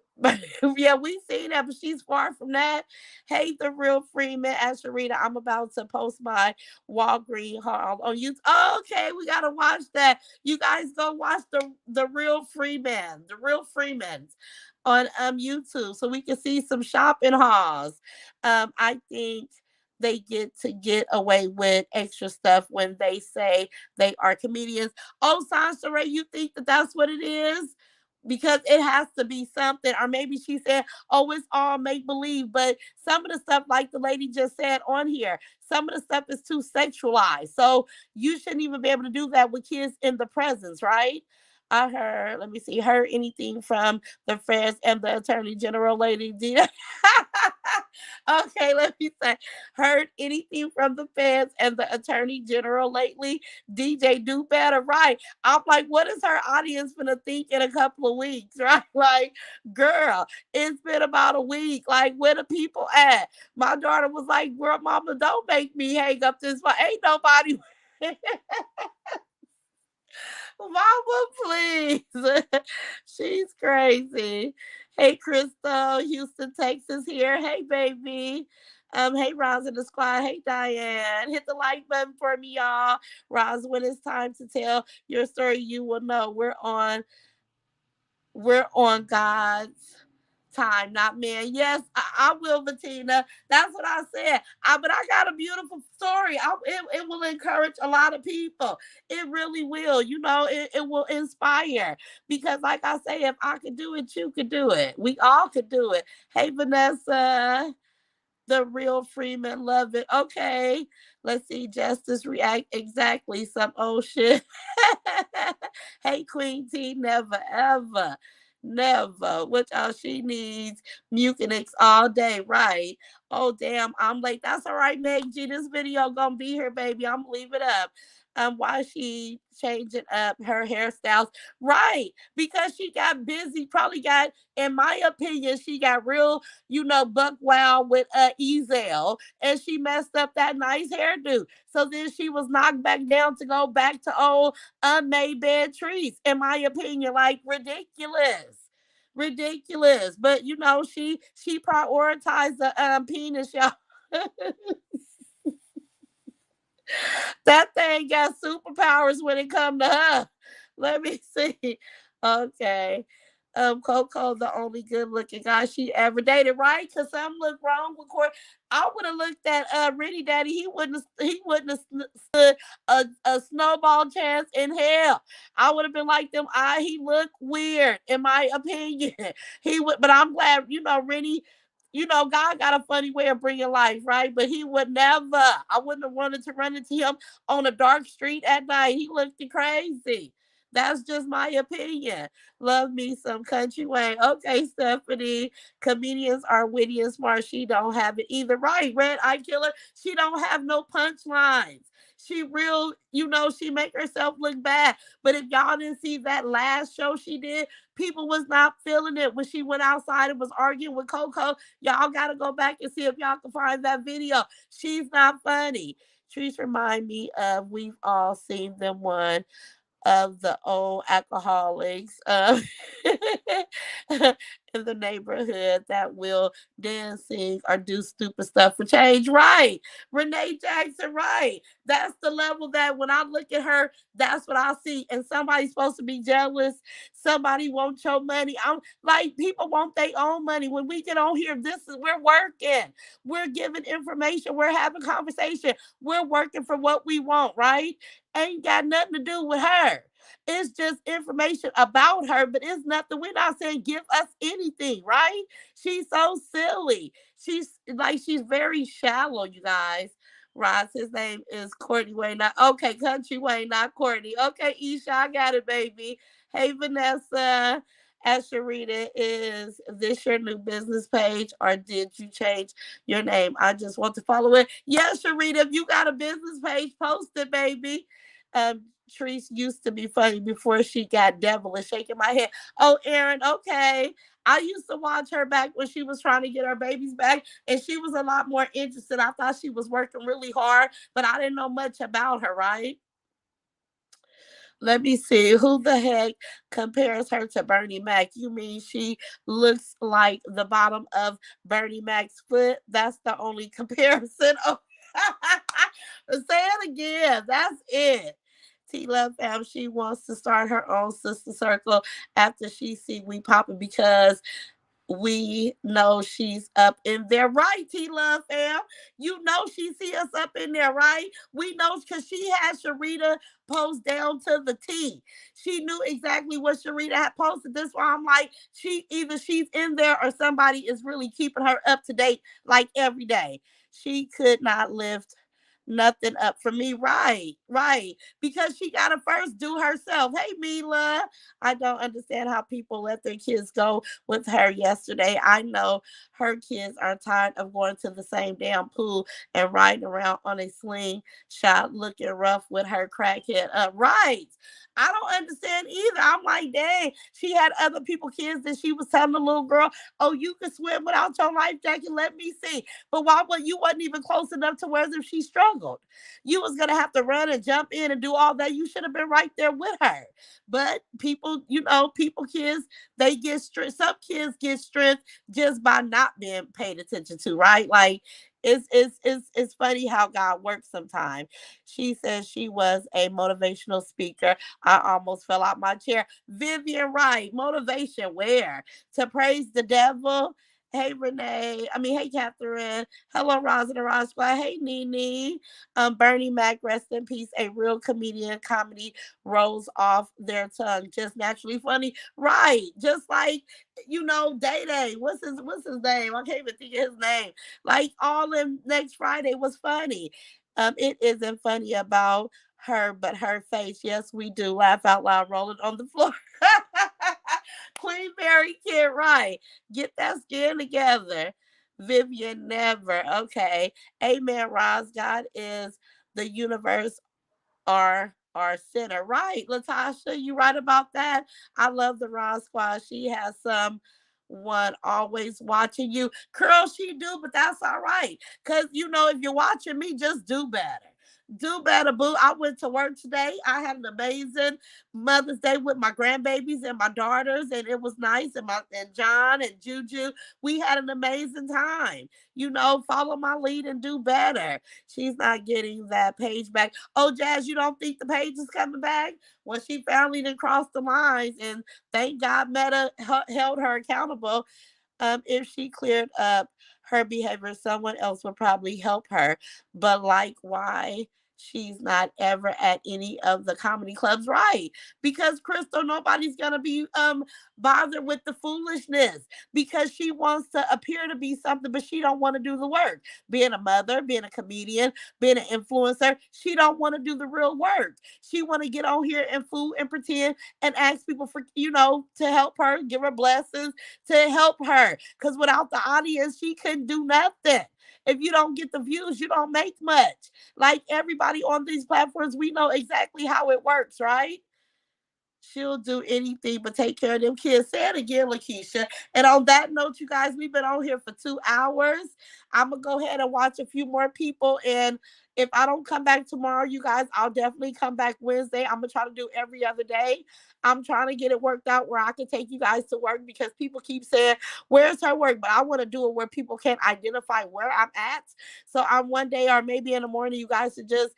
yeah, we seen that, but she's far from that. Hey, the real Freeman, as Sharita, I'm about to post my Walgreen haul on YouTube. Oh, okay, we gotta watch that. You guys go watch the real Freeman, the real Freemans on YouTube, so we can see some shopping hauls. I think they get away with extra stuff when they say they are comedians. Oh, Sansa Ray, you think that that's what it is? because it has to be something. Or maybe she said, oh, it's all make believe. But some of the stuff, like the lady just said on here, some of the stuff is too sexualized. So you shouldn't even be able to do that with kids in the presence, right? I heard, let me see, heard anything from the feds and the attorney general, Lady Dita. Okay, let me say, heard anything from the feds and the attorney general lately? DJ, do better, right? I'm like, what is her audience gonna think in a couple of weeks, right? Like, girl, it's been about a week. Like, where the people at? My daughter was like, girl, mama, don't make me hang up this phone. Ain't nobody. Mama, please. She's crazy. Hey, Crystal, Houston, Texas here. Hey, baby. Hey, Roz in the squad. Hey, Diane. Hit the like button for me, y'all. Roz, when it's time to tell your story, you will know. We're on God's time, not man. Yes, I will, Bettina. That's what I said. But I got a beautiful story. It will encourage a lot of people. It really will. It will inspire. Because, like I say, if I could do it, you could do it. We all could do it. Hey, Vanessa. The real Freeman, love it. Okay, let's see. Justice react exactly. Some old shit. Hey, Queen T, never ever, never. Which all she needs, Mucinex all day, right? Oh damn, I'm late. That's all right, Meg G. This video gonna be here, baby. I'm gonna leave it up. Why she changing up her hairstyles? Right, because she got busy. Probably got, in my opinion, she got real, buck wild with Ezel, and she messed up that nice hairdo. So then she was knocked back down to go back to old unmade bed trees. In my opinion, like ridiculous. Ridiculous. But she prioritized the penis, y'all. That thing got superpowers when it come to her. Let me see. Okay. Coco, the only good looking guy she ever dated, right? Cause something look wrong with Corey. I would have looked at Rennie Daddy. He wouldn't have stood a snowball chance in hell. I would have been like them. He looked weird, in my opinion. He would, but I'm glad, Rennie. God got a funny way of bringing life, right? But he would never. I wouldn't have wanted to run into him on a dark street at night. He looked crazy. That's just my opinion. Love me some Country Wayne. Okay, Stephanie. Comedians are witty and smart. She don't have it either. Right, Red Eye Killer. She don't have no punchlines. She real, she make herself look bad. But if y'all didn't see that last show she did, people was not feeling it when she went outside and was arguing with Coco. Y'all gotta go back and see if y'all can find that video. She's not funny. Trees remind me of, we've all seen them, one of the old alcoholics in the neighborhood that will dance, sing, or do stupid stuff for change. Right. Renee Jackson, right. That's the level that when I look at her, that's what I see. And somebody's supposed to be jealous. Somebody wants your money. I'm like, people want their own money. When we get on here, we're working. We're giving information. We're having conversation. We're working for what we want, right? Ain't got nothing to do with her. It's just information about her, but it's nothing. We're not saying give us anything, right? She's so silly. She's very shallow, you guys. Ross, his name is Courtney Wayne. Not, okay, Country Wayne, not Courtney. Okay, Isha, I got it, baby. Hey, Vanessa. Asherita, is this your new business page or did you change your name? I just want to follow it. Yes, Sharita, if you got a business page, post it, baby. Treese used to be funny before she got devilish, shaking my head. Oh, Aaron, okay. I used to watch her back when she was trying to get her babies back, and she was a lot more interested. I thought she was working really hard, but I didn't know much about her, right? Let me see. Who the heck compares her to Bernie Mac? You mean she looks like the bottom of Bernie Mac's foot? That's the only comparison. Oh, say it again. That's it. T Love fam, she wants to start her own sister circle after she see we popping because we know she's up in there, right? T Love fam, you know she see us up in there, right? We know because she had Sharita post down to the T. She knew exactly what Sharita had posted. This why I'm like, she either she's in there or somebody is really keeping her up to date like every day. She could not lift nothing up for me, right? Right, because she gotta first do herself. Hey, Mila, I don't understand how people let their kids go with her yesterday. I know her kids are tired of going to the same damn pool and riding around on a slingshot looking rough with her crackhead up. Right. I don't understand either. I'm like, dang, she had other people kids that she was telling the little girl, oh, you can swim without your life jacket. Let me see. But why would you wasn't even close enough to where if she struggled? You was gonna have to run and jump in and do all that. You should have been right there with her. But people, people, kids, they get strength. Some kids get strength just by not being paid attention to, right? Like it's funny how God works sometimes. She says she was a motivational speaker. I almost fell out my chair. Vivian Wright, motivation where? To praise the devil. Hey Renee, hey Catherine. Hello Roz and the Roz Squad. Hey Nene. Bernie Mac, rest in peace. A real comedian. Comedy rolls off their tongue, just naturally funny. Right, just like Day Day. What's his name? I can't even think of his name. Like all in next Friday was funny. It isn't funny about her, but her face. Yes, we do laugh out loud, rolling on the floor. Queen Mary Kid, right? Get that skin together. Vivian never. Okay. Amen, Roz. God is the universe our center. Right, Latasha, you right about that. I love the Raw Squad. She has someone always watching you. Curl, she do, but that's all right. Cause if you're watching me, just do better. Do better, boo. I went to work today. I had an amazing Mother's Day with my grandbabies and my daughters, and it was nice. And John and Juju, we had an amazing time. Follow my lead and do better. She's not getting that page back. Oh, Jazz, you don't think the page is coming back? Well, she finally didn't cross the lines, and thank God Meta held her accountable. If she cleared up her behavior, someone else would probably help her. But like, why? She's not ever at any of the comedy clubs, right? Because Crystal, nobody's gonna be bothered with the foolishness because she wants to appear to be something, but she don't want to do the work. Being a mother, being a comedian, being an influencer, she don't want to do the real work. She want to get on here and fool and pretend and ask people for to help her, give her blessings to help her. Because without the audience, she couldn't do nothing. If you don't get the views, you don't make much. Like everybody on these platforms, we know exactly how it works, right? She'll do anything but take care of them kids. Say it again, Lakeisha. And on that note, you guys, we've been on here for 2 hours. I'm gonna go ahead and watch a few more people. And if I don't come back tomorrow, you guys, I'll definitely come back Wednesday. I'm gonna try to do every other day. I'm trying to get it worked out where I can take you guys to work because people keep saying, "Where's her work?" But I want to do it where people can identify where I'm at. So I'm one day or maybe in the morning, you guys should just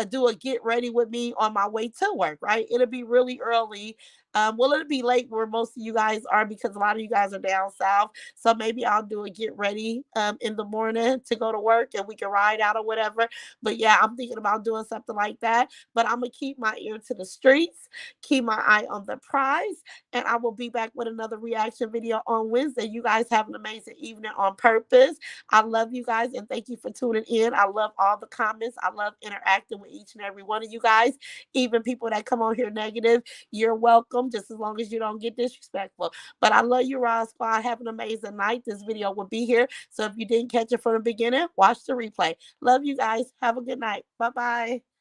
do a get ready with me on my way to work, right? It'll be really early. Well, it'll be late where most of you guys are because a lot of you guys are down south. So maybe I'll do a get ready in the morning to go to work and we can ride out or whatever. But yeah, I'm thinking about doing something like that. But I'm going to keep my ear to the streets, keep my eye on the prize, and I will be back with another reaction video on Wednesday. You guys have an amazing evening on purpose. I love you guys and thank you for tuning in. I love all the comments. I love interacting with each and every one of you guys, even people that come on here negative. You're welcome, just as long as you don't get disrespectful. But I love you, Ross Squad. Have an amazing night. This video will be here. So if you didn't catch it from the beginning, watch the replay. Love you guys. Have a good night. Bye bye.